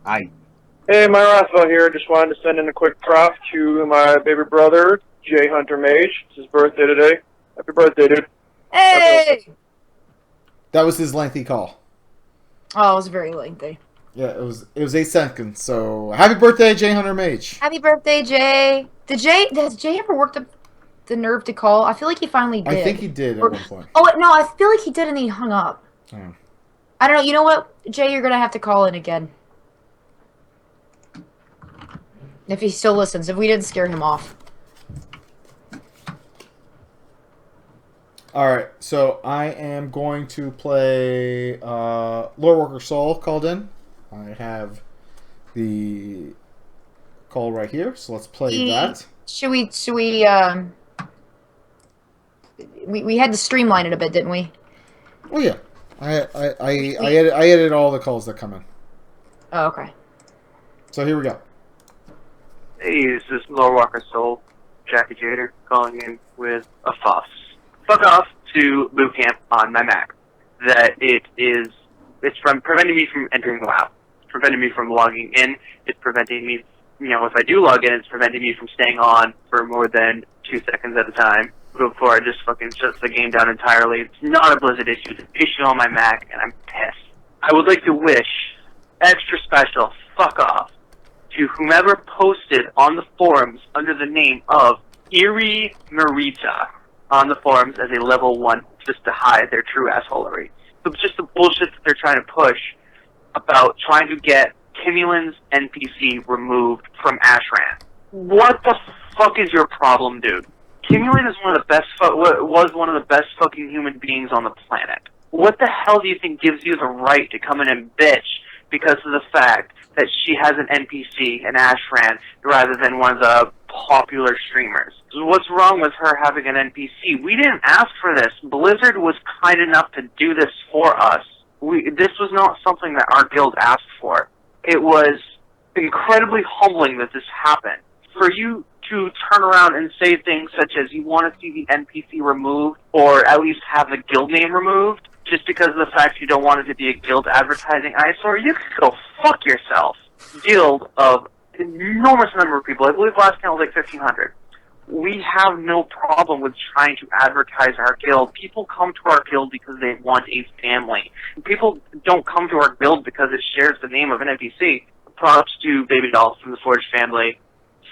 Hey, Myrothel here. Just wanted to send in a quick prop to my baby brother, Jay Hunter Mage. It's his birthday today. Happy birthday, dude. Hey! That was his lengthy call. Oh, it was very lengthy. Yeah, it was 8 seconds. So, happy birthday, Jay Hunter Mage. Happy birthday, Jay. Has Jay ever worked up the nerve to call? I feel like he finally did. I think he did at one point. Oh, no, I feel like he did and he hung up. Oh. I don't know. You know what, Jay? You're going to have to call in again. If he still listens, if we didn't scare him off. Alright, so I am going to play Lore Worker Soul called in. I have the call right here, so let's play that. Should we we had to streamline it a bit, didn't we? Oh yeah. I edit all the calls that come in. Oh, okay. So here we go. Hey, this is Lore Walker Soul, Jackie Jader, calling in with a Foffs. Fuck off to boot camp on my Mac. That it's from preventing me from entering WoW. It's preventing me from logging in. It's preventing me, if I do log in, it's preventing me from staying on for more than 2 seconds at a time before I just fucking shuts the game down entirely. It's not a Blizzard issue. It's an issue on my Mac, and I'm pissed. I would like to wish extra special fuck off to whomever posted on the forums under the name of Eerie Marita on the forums as a level 1 just to hide their true assholery. So just the bullshit that they're trying to push about trying to get Kimulin's NPC removed from Ashran. What the fuck is your problem, dude? Kimulin is was one of the best fucking human beings on the planet. What the hell do you think gives you the right to come in and bitch because of the fact that she has an NPC in Ashran rather than one of the popular streamers? What's wrong with her having an NPC? We didn't ask for this. Blizzard was kind enough to do this for us. This was not something that our guild asked for. It was incredibly humbling that this happened. For you to turn around and say things such as you want to see the NPC removed or at least have the guild name removed just because of the fact you don't want it to be a guild advertising eyesore, you could go fuck yourself. Guild of an enormous number of people. I believe last count was like 1,500. We have no problem with trying to advertise our guild. People come to our guild because they want a family. People don't come to our guild because it shares the name of an NPC. Props to Baby Doll from the Forge family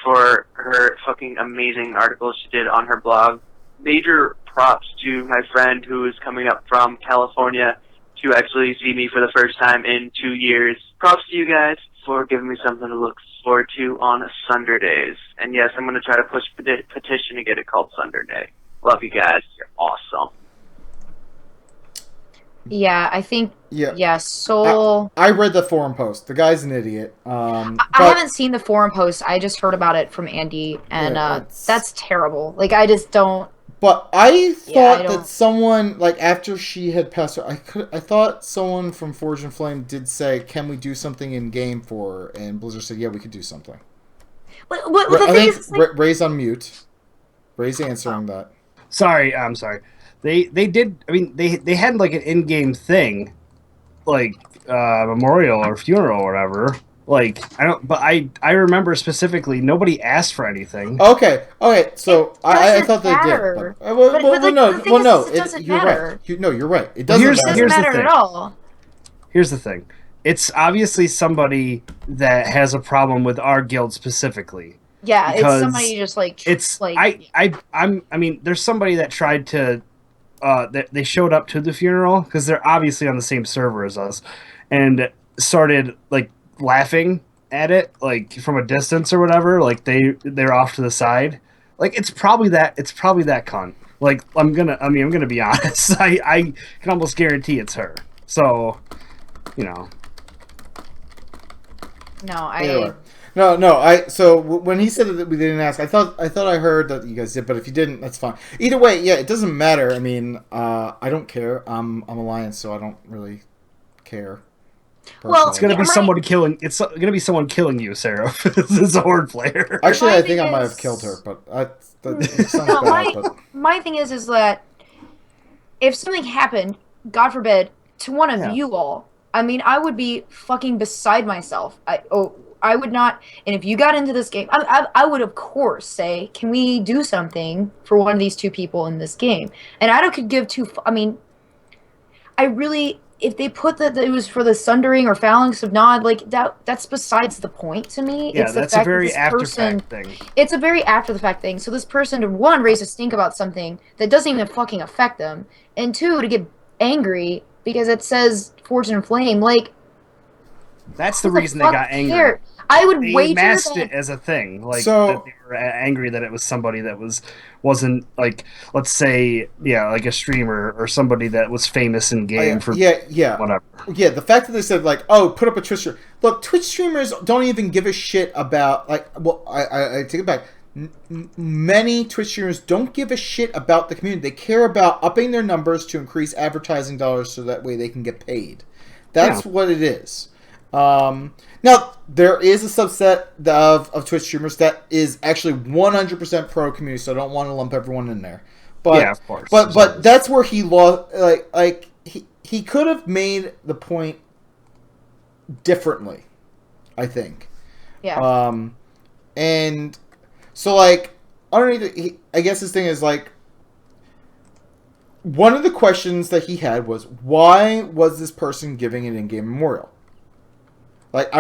for her fucking amazing article she did on her blog. Major props to my friend who is coming up from California to actually see me for the first time in 2 years. Props to you guys for giving me something to look forward to on Sunder Days. And yes, I'm going to try to push petition to get it called Sunder Day. Love you guys. You're awesome. Yeah, I think. Yeah, Soul. I read the forum post. The guy's an idiot. I haven't seen the forum post. I just heard about it from Andy, and that's terrible. Like, I just don't. But I thought that someone, like, after she had passed her, I thought someone from Forge and Flame did say, "Can we do something in game for her?" And Blizzard said, "Yeah, we could do something." The thing is, like... Ray's on mute. Ray's answering that. Sorry, I'm sorry. They did. I mean, they had like an in-game thing, like memorial or funeral or whatever. Like I remember specifically nobody asked for anything. Okay. So I thought they did. You're right. You're right. It doesn't matter at all. Here's the thing. It's obviously somebody that has a problem with our guild specifically. Yeah, it's somebody just like it's like I mean, there's somebody that tried to they showed up to the funeral because they're obviously on the same server as us, and started like laughing at it like from a distance or whatever. Like they're off to the side. Like it's probably that cunt. Like I'm gonna be honest. I can almost guarantee it's her. So, you know. So when he said that we didn't ask, I thought I heard that you guys did, but if you didn't, that's fine. Either way, yeah, it doesn't matter. I mean, I don't care. I'm Alliance, so I don't really care. Personally. Well, it's gonna be someone killing. It's gonna be someone killing you, Sarah. This is a Horde player. Actually, I think I might have killed her, but that sounds bad. My thing is that if something happened, God forbid, to one of you all, I mean, I would be fucking beside myself. I would not, and if you got into this game, I would of course say, can we do something for one of these two people in this game? And I could give two. I mean, I really, if they put that it was for the Sundering or Phalanx of Nod, like that's besides the point to me. Yeah, it's the that's fact a very that after fact thing. It's a very after the fact thing. So this person to one raise a stink about something that doesn't even fucking affect them, and two to get angry because it says Fortune and Flame, like. That's the reason they got angry. I would they masked it as a thing, like that they were angry that it was somebody that wasn't like, let's say, like a streamer or somebody that was famous in game for whatever. Yeah, the fact that they said like, oh, put up a Twitch streamer. Look, Twitch streamers don't even give a shit about like. Well, I take it back. Many Twitch streamers don't give a shit about the community. They care about upping their numbers to increase advertising dollars so that way they can get paid. That's what it is. Now, there is a subset of Twitch streamers that is actually 100% pro community, so I don't want to lump everyone in there. But, yeah, of course. But that's where he lost. Like he could have made the point differently, I think. Yeah. And so like underneath, I guess his thing is like. One of the questions that he had was, why was this person giving an in-game memorial? Like,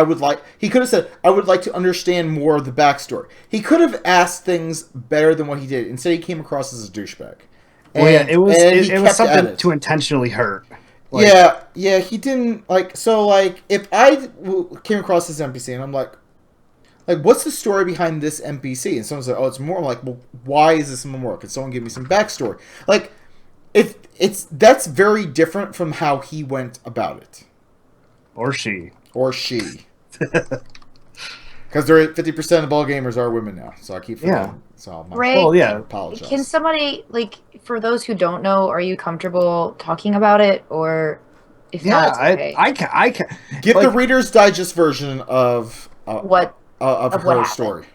he could have said, I would like to understand more of the backstory. He could have asked things better than what he did. Instead, he came across as a douchebag. It was something to intentionally hurt. Like, yeah, he didn't, like, so, like, if I came across this NPC and I'm like, what's the story behind this NPC? And someone said, oh, it's more like, well, why is this a memorial? Could someone give me some backstory? Like, that's very different from how he went about it. Or she. Because 50% of all gamers are women now, so I keep forgetting. So Ray, I apologize. Can somebody, like, for those who don't know, are you comfortable talking about it, or if not, it's okay. I can give the Reader's Digest version of her story.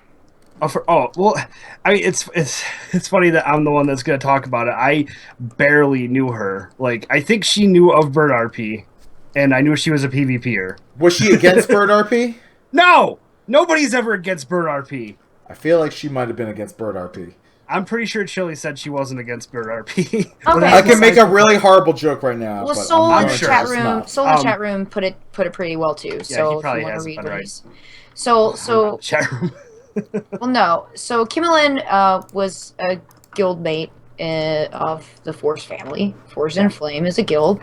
Well, I mean, it's funny that I'm the one that's going to talk about it. I barely knew her. Like, I think she knew of Bird RP. And I knew she was a PvPer. Was she against Bird RP? No! Nobody's ever against Bird RP. I feel like she might have been against Bird RP. I'm pretty sure Chili said she wasn't against Bird RP. Okay. I can make a really horrible joke right now. Well, Soul in the chat room put it pretty well too. Yeah, so he probably if you has want to read been what right. So chat room. Well, no. So Kimmelin was a guildmate of the Force family. Force and Flame is a guild,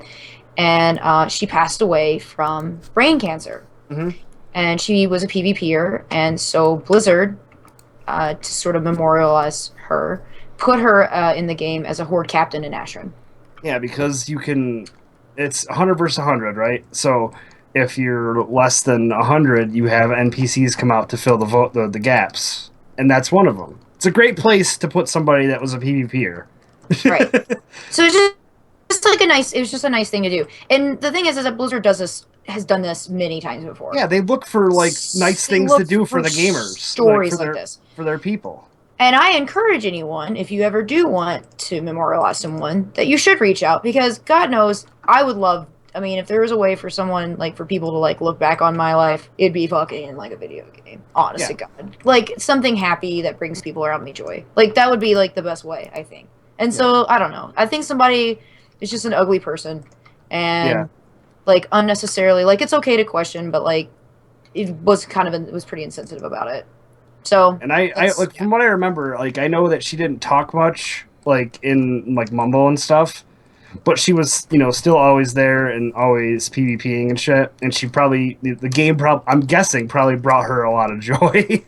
and she passed away from brain cancer. Mm-hmm. And she was a PvPer, and so Blizzard, to sort of memorialize her, put her in the game as a Horde captain in Ashran. Yeah, because you can. It's 100 versus 100, right? So if you're less than 100, you have NPCs come out to fill the gaps, and that's one of them. It's a great place to put somebody that was a PvPer. Right. So it's just like it was just a nice thing to do. And the thing is that Blizzard has done this many times before. Yeah, they look for like nice things to do for the gamers, stories like, like this for their people. And I encourage anyone, if you ever do want to memorialize someone, that you should reach out, because God knows I would love. I mean, if there was a way for someone, like, for people to like look back on my life, it'd be fucking in like a video game. Honest to God, like something happy that brings people around me joy. Like that would be like the best way, I think. And so I don't know. I think somebody is just an ugly person, and like unnecessarily, like, it's okay to question, but like it was pretty insensitive about it. So, and I like from what I remember, like I know that she didn't talk much, like in like Mumble and stuff, but she was, still always there and always PvPing and shit. And she probably the game I'm guessing probably brought her a lot of joy, you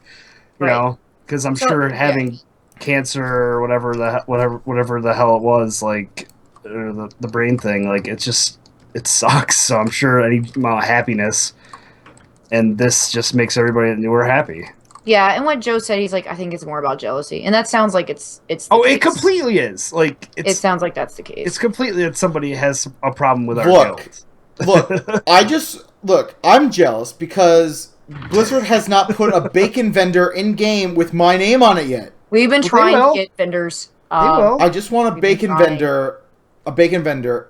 know, because I'm sure having cancer or whatever the hell it was, like the brain thing, like it sucks. So I'm sure any amount of happiness, and this just makes everybody that knew her happy. Yeah, and what Joe said, he's like, I think it's more about jealousy, and that sounds like it's. It completely is. Like it sounds like that's the case. It's completely that somebody has a problem with our guild. Look, I'm jealous because Blizzard has not put a bacon vendor in game with my name on it yet. We've been trying to get vendors. I just want a bacon vendor. A bacon vendor.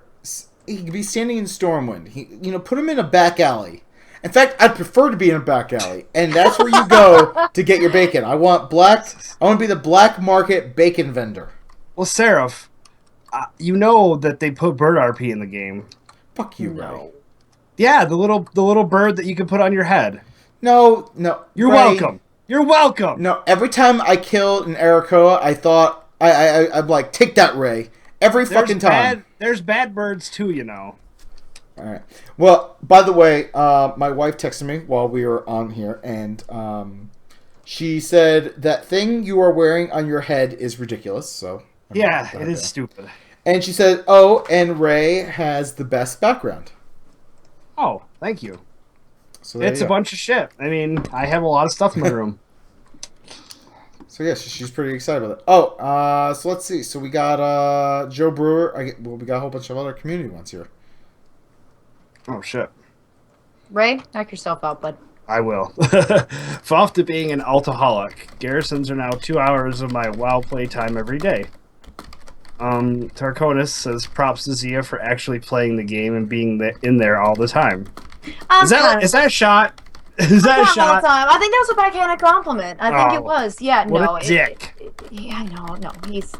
He could be standing in Stormwind. Put him in a back alley. In fact, I'd prefer to be in a back alley, and that's where you go to get your bacon. I want to be the black market bacon vendor. Well, Seraph, you know that they put bird RP in the game. Fuck you, Ray. Yeah, the little bird that you can put on your head. No. You're welcome. You're welcome. No, every time I killed an Arakoa, I thought I'm like, take that, Ray. Fucking time. There's bad birds too, All right. Well, by the way, my wife texted me while we were on here, and she said that thing you are wearing on your head is ridiculous. So it is stupid. And she said, "Oh, and Ray has the best background." Oh, thank you. So it's a bunch of shit. I mean, I have a lot of stuff in my room. So yeah, she's pretty excited about it. Oh, so let's see. So we got Joe Brewer. We got a whole bunch of other community ones here. Oh, shit. Ray, knock yourself out, bud. I will. Foff to being an altaholic. Garrisons are now 2 hours of my WoW playtime every day. Tarkonis says props to Zia for actually playing the game and being in there all the time. Is that a shot? Is that a shot? All the time. I think that was a backhanded compliment. I think it was. Yeah, what no. A dick. Yeah, no. He's...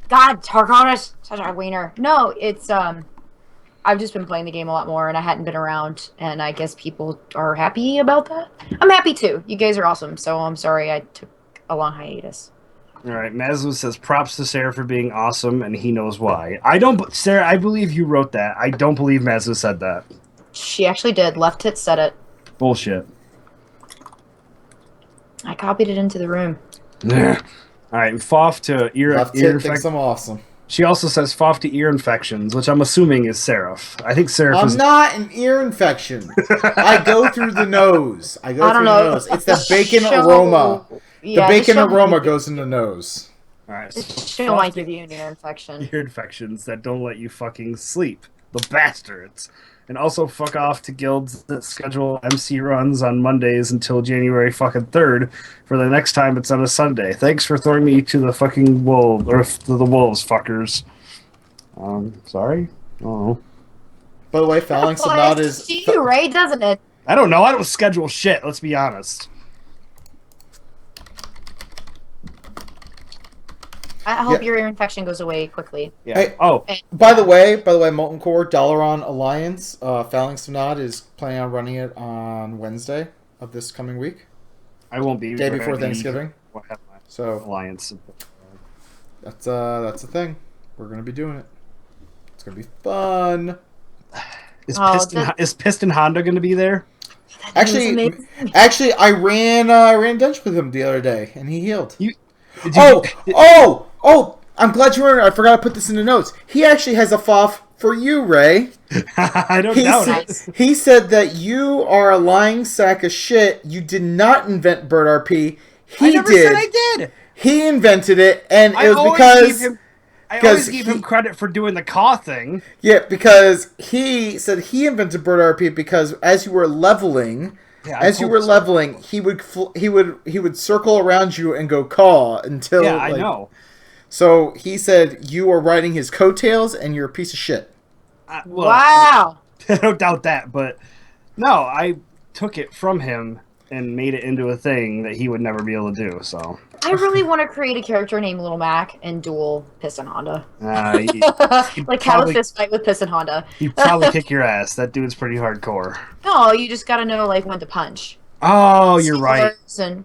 God, Tarkonis, such a wiener. No, it's, I've just been playing the game a lot more, and I hadn't been around, and I guess people are happy about that. I'm happy, too. You guys are awesome, so I'm sorry I took a long hiatus. All right, Maslow says props to Sarah for being awesome, and he knows why. Sarah, I believe you wrote that. I don't believe Maslow said that. She actually did. Left Tit said it. Bullshit. I copied it into the room. All right, Foff to ear infection. Thinks I'm awesome. She also says Foff to ear infections, which I'm assuming is Seraph. I think Seraph I'm not an ear infection. I go through the nose. I go through the nose. It's the bacon aroma. Yeah, the bacon aroma goes in the nose. All right. She might give you an ear infection. Ear infections that don't let you fucking sleep. The bastards. And also fuck off to guilds that schedule MC runs on Mondays until January fucking 3rd for the next time it's on a Sunday. Thanks for throwing me to the fucking wolves, or to the wolves, fuckers. Sorry? Oh. By the way, phalanx of not is... you, Ray, doesn't it? I don't know. I don't schedule shit, let's be honest. I hope your ear infection goes away quickly. Yeah. Hey, by the way, Molten Core, Dalaran Alliance, Phalanx of Nod is planning on running it on Wednesday of this coming week. I won't be day before ready. Thanksgiving. We'll have my So alliance. that's the thing. We're gonna be doing it. It's gonna be fun. Is Piston Honda going to be there? Actually, I ran dungeon with him the other day, and he healed. I'm glad you remember. I forgot to put this in the notes. He actually has a Foff for you, Ray. I don't doubt it. He said that you are a lying sack of shit. You did not invent Bird RP. He never did. said I did. He invented it, and I it was always give him credit for doing the caw thing. Yeah, because he said he invented Bird RP because as you were leveling, he would circle around you and go caw until. Yeah, I know. So he said you are riding his coattails and you're a piece of shit. Wow. I don't doubt that, but no, I took it from him and made it into a thing that he would never be able to do. So I really want to create a character named Little Mac and duel Piston Honda. Like have a fist fight with Piston Honda. He'd probably kick your ass. That dude's pretty hardcore. No, you just gotta know like when to punch. Oh, you're right. And...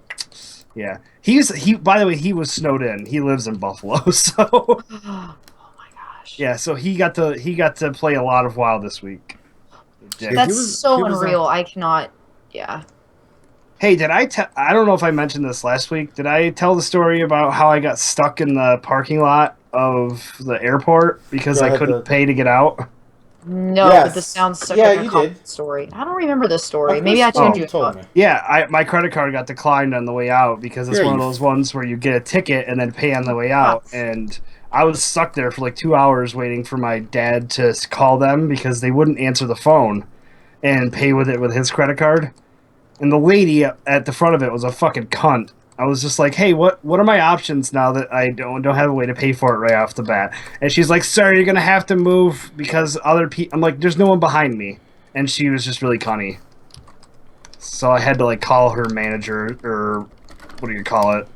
Yeah, he. By the way, he was snowed in. He lives in Buffalo, so. Oh my gosh. Yeah, so he got to play a lot of WoW this week. That's so unreal. I cannot. Yeah. Hey, I don't know if I mentioned this last week. Did I tell the story about how I got stuck in the parking lot of the airport because I couldn't pay to get out? No, but this sounds such like a common story. I don't remember this story. Maybe I told you. Yeah, my credit card got declined on the way out because it's one of those ones where you get a ticket and then pay on the way out. And I was stuck there for like 2 hours waiting for my dad to call them because they wouldn't answer the phone and pay with it with his credit card. And the lady at the front of it was a fucking cunt. I was just like, hey, what are my options now that I don't have a way to pay for it right off the bat? And she's like, sir, you're going to have to move because other people... I'm like, there's no one behind me. And she was just really cunny. So I had to like call her manager, or what do you call it?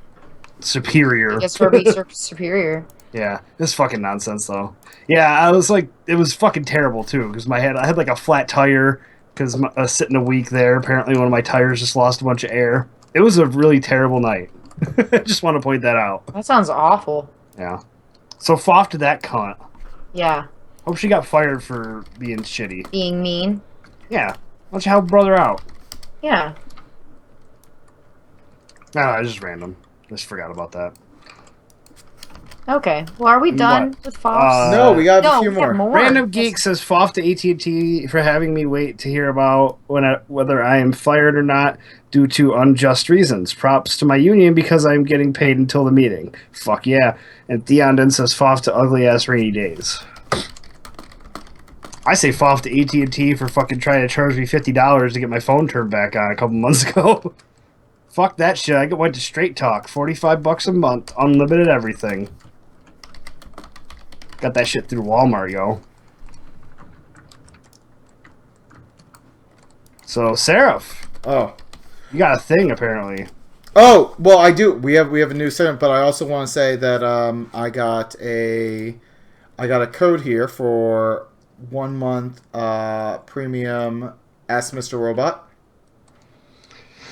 Superior. I guess her superior. Yeah, this fucking nonsense though. Yeah, I was like, it was fucking terrible too because I had like a flat tire because I was sitting a week there. Apparently one of my tires just lost a bunch of air. It was a really terrible night. I just want to point that out. That sounds awful. Yeah. So Foff to that cunt. Yeah. Hope she got fired for being shitty. Being mean. Yeah. Why don't you help brother out? Yeah. No, it's just random. Just forgot about that. Okay. Well, are we done with Foffs? No, we got a few more. Random Geek says Foff to AT&T for having me wait to hear about whether I am fired or not due to unjust reasons. Props to my union because I'm getting paid until the meeting. Fuck yeah. And Theondon says Foff to ugly ass rainy days. I say Foff to AT&T for fucking trying to charge me $50 to get my phone turned back on a couple months ago. Fuck that shit. I went to Straight Talk. $45 a month. Unlimited everything. Got that shit through Walmart, yo. So, Seraph. Oh. You got a thing, apparently. Oh, well, I do. We have a new segment, but I also want to say that I got a code here for 1 month premium Ask Mr. Robot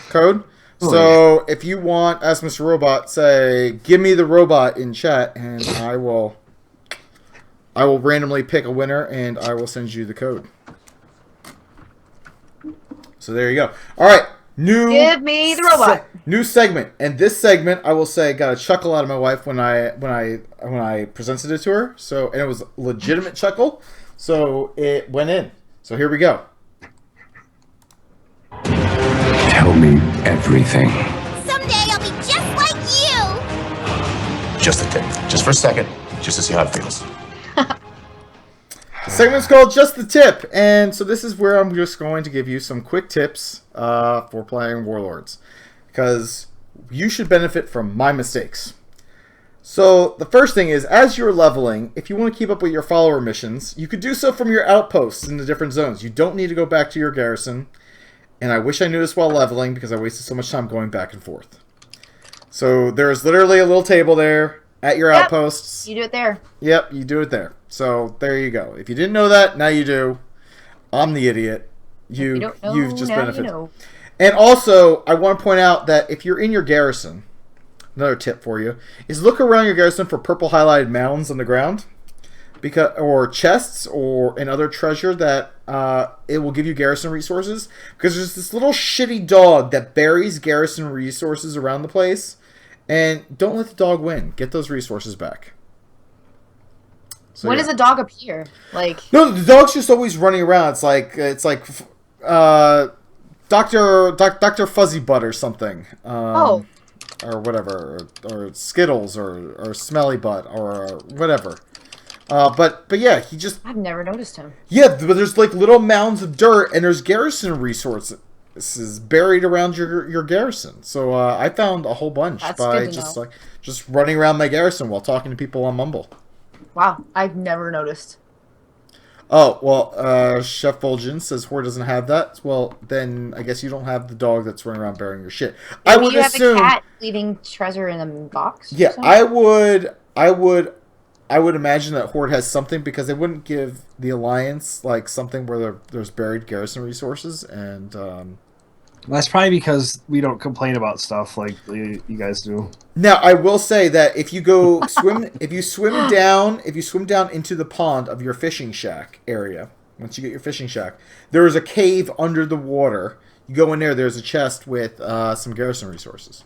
code. So if you want Ask Mr. Robot, say, give me the robot in chat, and I will randomly pick a winner, and I will send you the code. So there you go. All right, give me the robot. New segment, and this segment I will say got a chuckle out of my wife when I presented it to her. So and it was a legitimate chuckle. So it went in. So here we go. Tell me everything. Someday I'll be just like you. Just a tip. Just for a second. Just to see how it feels. The segment's called Just the Tip, and so this is where I'm just going to give you some quick tips for playing Warlords, because you should benefit from my mistakes. So the first thing is, as you're leveling, if you want to keep up with your follower missions, you could do so from your outposts in the different zones. You don't need to go back to your garrison, and I wish I knew this while leveling, because I wasted so much time going back and forth. So there's literally a little table there at your outposts. You do it there. Yep, you do it there. So there you go. If you didn't know that, now you do. I'm the idiot. You've just benefited. And also, I want to point out that if you're in your garrison, another tip for you is look around your garrison for purple highlighted mounds on the ground, or chests and other treasure that it will give you garrison resources. Because there's this little shitty dog that buries garrison resources around the place, and don't let the dog win. Get those resources back. So, when does a dog appear? No, the dog's just always running around. It's like Dr. Fuzzy Butt or something. Or whatever, or Skittles, or Smelly Butt, or whatever. But yeah, he just... I've never noticed him. Yeah, but there's like little mounds of dirt, and there's garrison resources buried around your garrison. So I found a whole bunch by just running around my garrison while talking to people on Mumble. Wow, I've never noticed. Oh, well, Chef Fulgen says Horde doesn't have that. Well, then I guess you don't have the dog that's running around burying your shit. Maybe I would assume have a cat leaving treasure in a box. Yeah, I would imagine that Horde has something, because they wouldn't give the Alliance like something where there's buried garrison resources, and that's probably because we don't complain about stuff like you guys do. Now, I will say that if you go swim, if you swim down into the pond of your fishing shack area, once you get your fishing shack, there is a cave under the water. You go in there. There's a chest with some garrison resources.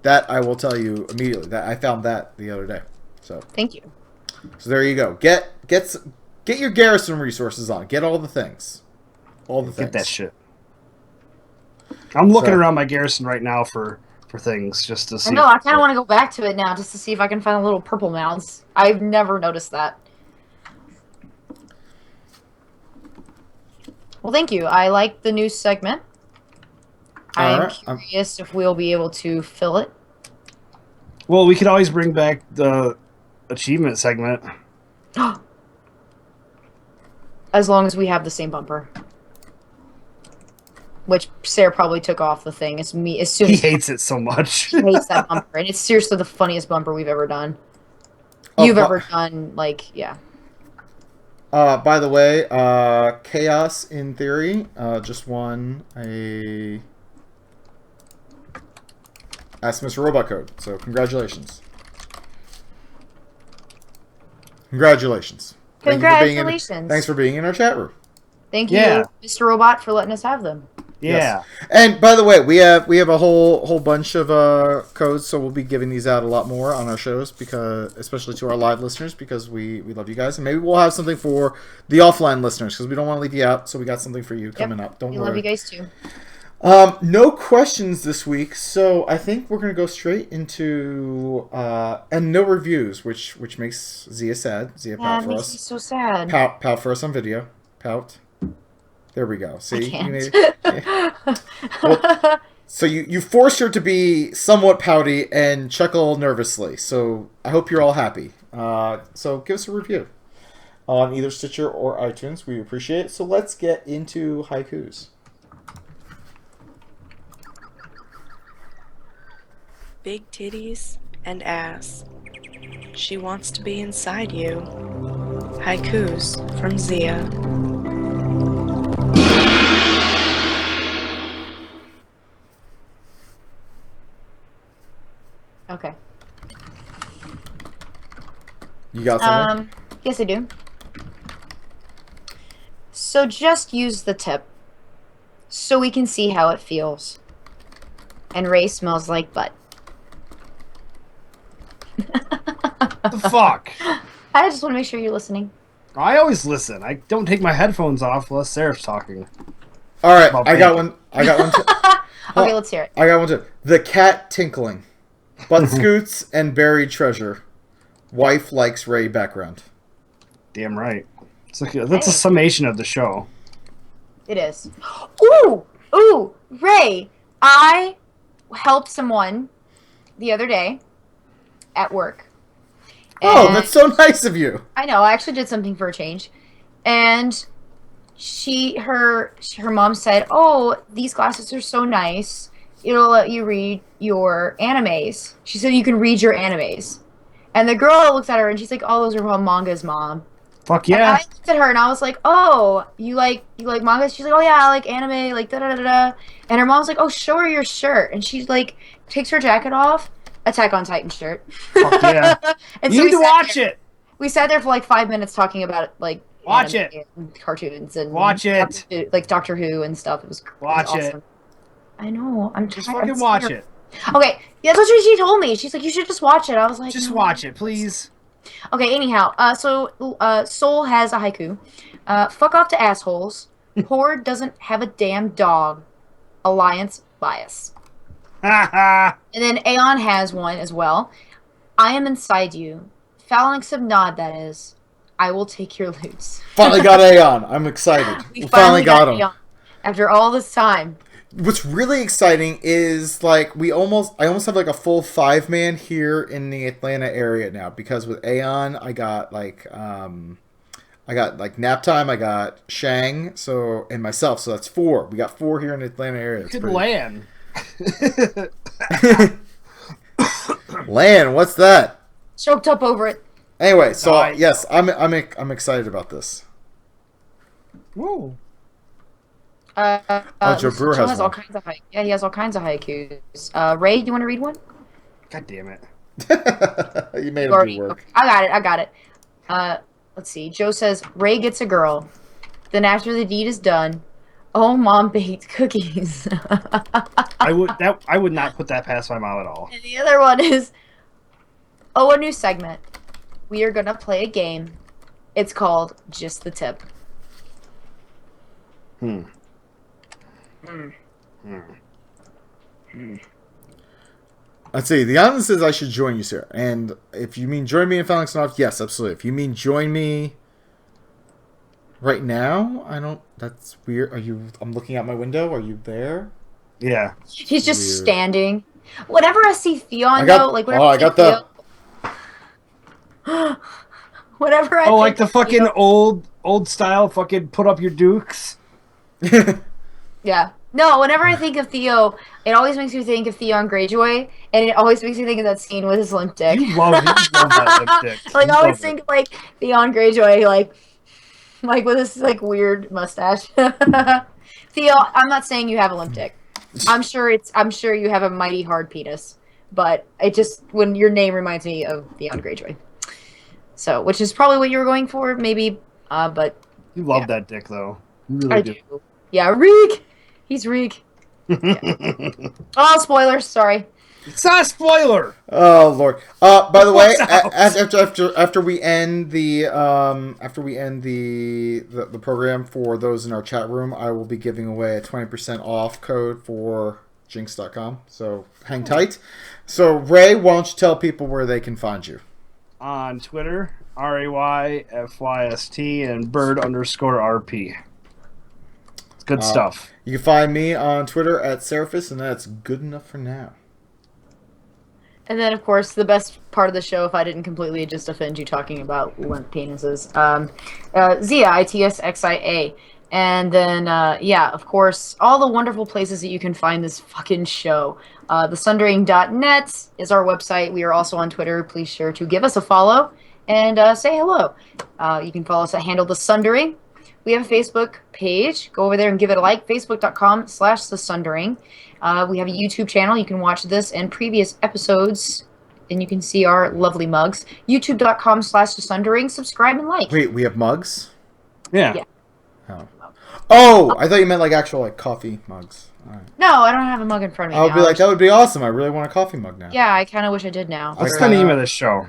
That I will tell you immediately. That I found that the other day. So thank you. So there you go. Get your garrison resources on. Get all the things. All the things. Get that shit. I'm looking around my garrison right now for things just to see. I know. I kind of want to go back to it now just to see if I can find a little purple mounds. I've never noticed that. Well, thank you. I like the new segment. I'm curious if we'll be able to fill it. Well, we could always bring back the achievement segment. As long as we have the same bumper. Which Sarah probably took off the thing as soon as he hates it so much. She hates that bumper, and it's seriously the funniest bumper we've ever done. You've ever done, yeah. By the way, Chaos in Theory just won a Ask Mr. Robot code. So congratulations. Congratulations. Thanks for being in our chat room. Thank you, Mr. Robot, for letting us have them. Yeah. Yes. And by the way, we have a whole bunch of codes, so we'll be giving these out a lot more on our shows, because especially to our live listeners, because we love you guys, and maybe we'll have something for the offline listeners, because we don't want to leave you out. So we got something for you coming up. Don't worry. We love you guys too. No questions this week, so I think we're gonna go straight into and no reviews, which makes Zia sad. Zia pout for us. Makes me so sad. Pout for us on video. Pout. There we go. See, well, so you forced her to be somewhat pouty and chuckle nervously. So I hope you're all happy. So give us a review on either Stitcher or iTunes. We appreciate it. So let's get into haikus. Big titties and ass. She wants to be inside you. Haikus from Zia. Okay. You got something? Yes, I do. So just use the tip so we can see how it feels. And Ray smells like butt. The fuck? I just want to make sure you're listening. I always listen. I don't take my headphones off unless Sarah's talking. All right, I got one. Okay, let's hear it. I got one too. The cat tinkling. Butt scoots and buried treasure. Wife likes Ray background. Damn right. That's a summation of the show. It is. Ooh, Ray. I helped someone the other day at work. Oh, that's so nice of you. I know. I actually did something for a change. And her mom said, "Oh, these glasses are so nice. It'll let you read your animes." She said you can read your animes. And the girl looks at her and she's like, "Oh, those are all mangas, Mom." Fuck And yeah. I looked at her and I was like, "Oh, you like manga?" She's like, "Oh yeah, I like anime, like da da da da." And her mom's like, "Oh, show her your shirt." And she's like, takes her jacket off, Attack on Titan shirt. Fuck yeah. And You so need to watch it. We sat there for like 5 minutes talking about like Watch anime it. and cartoons and Watch it. like Doctor Who and stuff. It was Watch it. awesome. I know. I'm Just tired. fucking I'm watch scared. it. Okay, yeah, that's what she told me. She's like, you should just watch it. I was like, Just no. watch it, please. Okay, anyhow, Soul has a haiku. Fuck off to assholes. Horde doesn't have a damn dog. Alliance bias. And then Aeon has one as well. I am inside you. Phalanx of Nod, that is. I will take your loots. Finally got Aeon. I'm excited. We finally got him. Aeon after all this time. What's really exciting is like I almost have like a full 5-man here in the Atlanta area now, because with Aeon I got like Nap Time, I got Shang, so and myself, so that's 4. We got 4 here in the Atlanta area. Good land. Land, what's that? Choked up over it. Anyway, so yes, I'm excited about this. Woo. Joe Brewer has all one. kinds of he has all kinds of haikus. Ray, do you want to read one? God damn it. You made him do work. Okay, I got it. Let's see. Joe says Ray gets a girl. Then after the deed is done, oh, mom baked cookies. I would not put that past my mom at all. And the other one is, a new segment. We are gonna play a game. It's called Just the Tip. Let's see. The audience says I should join you, sir. And if you mean join me in Phalanx North, yes, absolutely. If you mean join me right now, I don't. That's weird. Are you? I'm looking out my window. Are you there? Yeah. He's just Weird. standing. Whenever I see Theon, got- though, like whenever I got the- Theon, whenever I like the think of fucking Theon- old style fucking put up your dukes. Yeah. No, whenever I think of Theo, it always makes me think of Theon Greyjoy, and it always makes me think of that scene with his limp dick. You love that lipstick. Like, You I always love think of, like, Theon Greyjoy, like with this, like, weird mustache. Theo, I'm not saying you have a limp dick. I'm sure you have a mighty hard penis, but it just, when your name reminds me of Theon Greyjoy. So, which is probably what you were going for, maybe, but... You love that dick, though. You really I do. Yeah, Reek! He's Reek. Yeah. Oh, spoilers, sorry. It's not a spoiler. Oh Lord! By the way, What's after we end the the program for those in our chat room, I will be giving away a 20% off code for Jinx.com. So hang tight. So Ray, why don't you tell people where they can find you? On Twitter, RAYFYST and bird_RP. It's good stuff. You can find me on Twitter at Seraphis, and that's good enough for now. And then, of course, the best part of the show, if I didn't completely just offend you talking about limp penises, Zia, ITSXIA. And then, yeah, of course, all the wonderful places that you can find this fucking show. Thesundering.net is our website. We are also on Twitter. Please sure to give us a follow and say hello. You can follow us at handle The Sundering. We have a Facebook page. Go over there and give it a like. Facebook.com/thesundering. We have a YouTube channel. You can watch this and previous episodes, and you can see our lovely mugs. YouTube.com/thesundering. Subscribe and like. Wait, we have mugs? Yeah. Oh, I thought you meant like actual like coffee mugs. All right. No, I don't have a mug in front of me I'll now. be like, that would be awesome. I really want a coffee mug now. Yeah, I kind of wish I did now. What's the name of this show?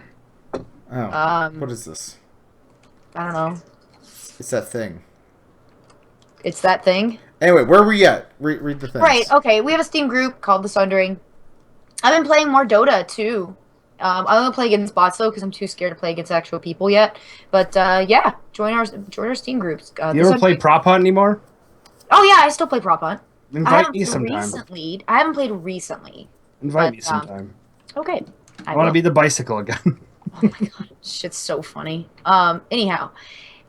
Oh, what is this? I don't know. It's that thing. It's that thing? Anyway, where are we at? Read the thing. Right, okay. We have a Steam group called The Sundering. I've been playing more Dota, too. I don't play against bots, though, because I'm too scared to play against actual people yet. But, yeah, join our Steam groups. You ever play Prop Hunt anymore? Oh, yeah, I still play Prop Hunt. Invite me sometime. I haven't played recently. Invite me sometime. Okay. I want to be the bicycle again. Oh my god, shit's so funny. Anyhow,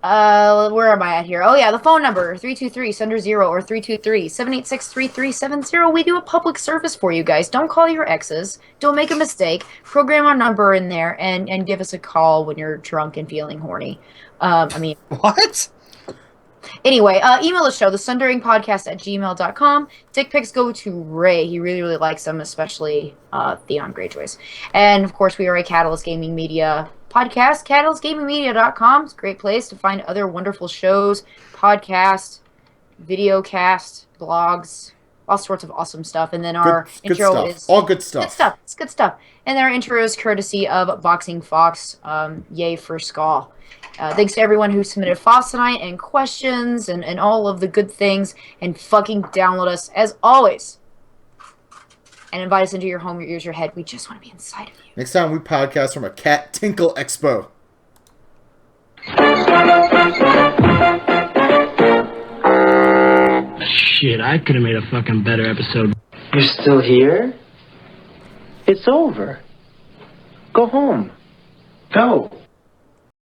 where am I at here? Oh yeah, the phone number 323-SUNDER0 or 323-786-3370. We do a public service for you guys. Don't call your exes. Don't make a mistake. Program our number in there and give us a call when you're drunk and feeling horny. What? Anyway, email the show, thesunderingpodcast@gmail.com. Dick pics go to Ray. He really, really likes them, especially Theon Greyjoys. And, of course, we are a Catalyst Gaming Media podcast. CatalystGamingMedia.com is a great place to find other wonderful shows, podcasts, videocasts, blogs, all sorts of awesome stuff. And then our intro stuff. is... All good stuff. Good stuff. It's good stuff. And our intro is courtesy of Boxing Fox. Yay for Skull. Thanks to everyone who submitted Foffs tonight and questions and all of the good things. And fucking download us, as always. And invite us into your home, your ears, your head. We just want to be inside of you. Next time we podcast from a Cat Tinkle Expo. Shit, I could have made a fucking better episode. You're still here? It's over. Go home. Go.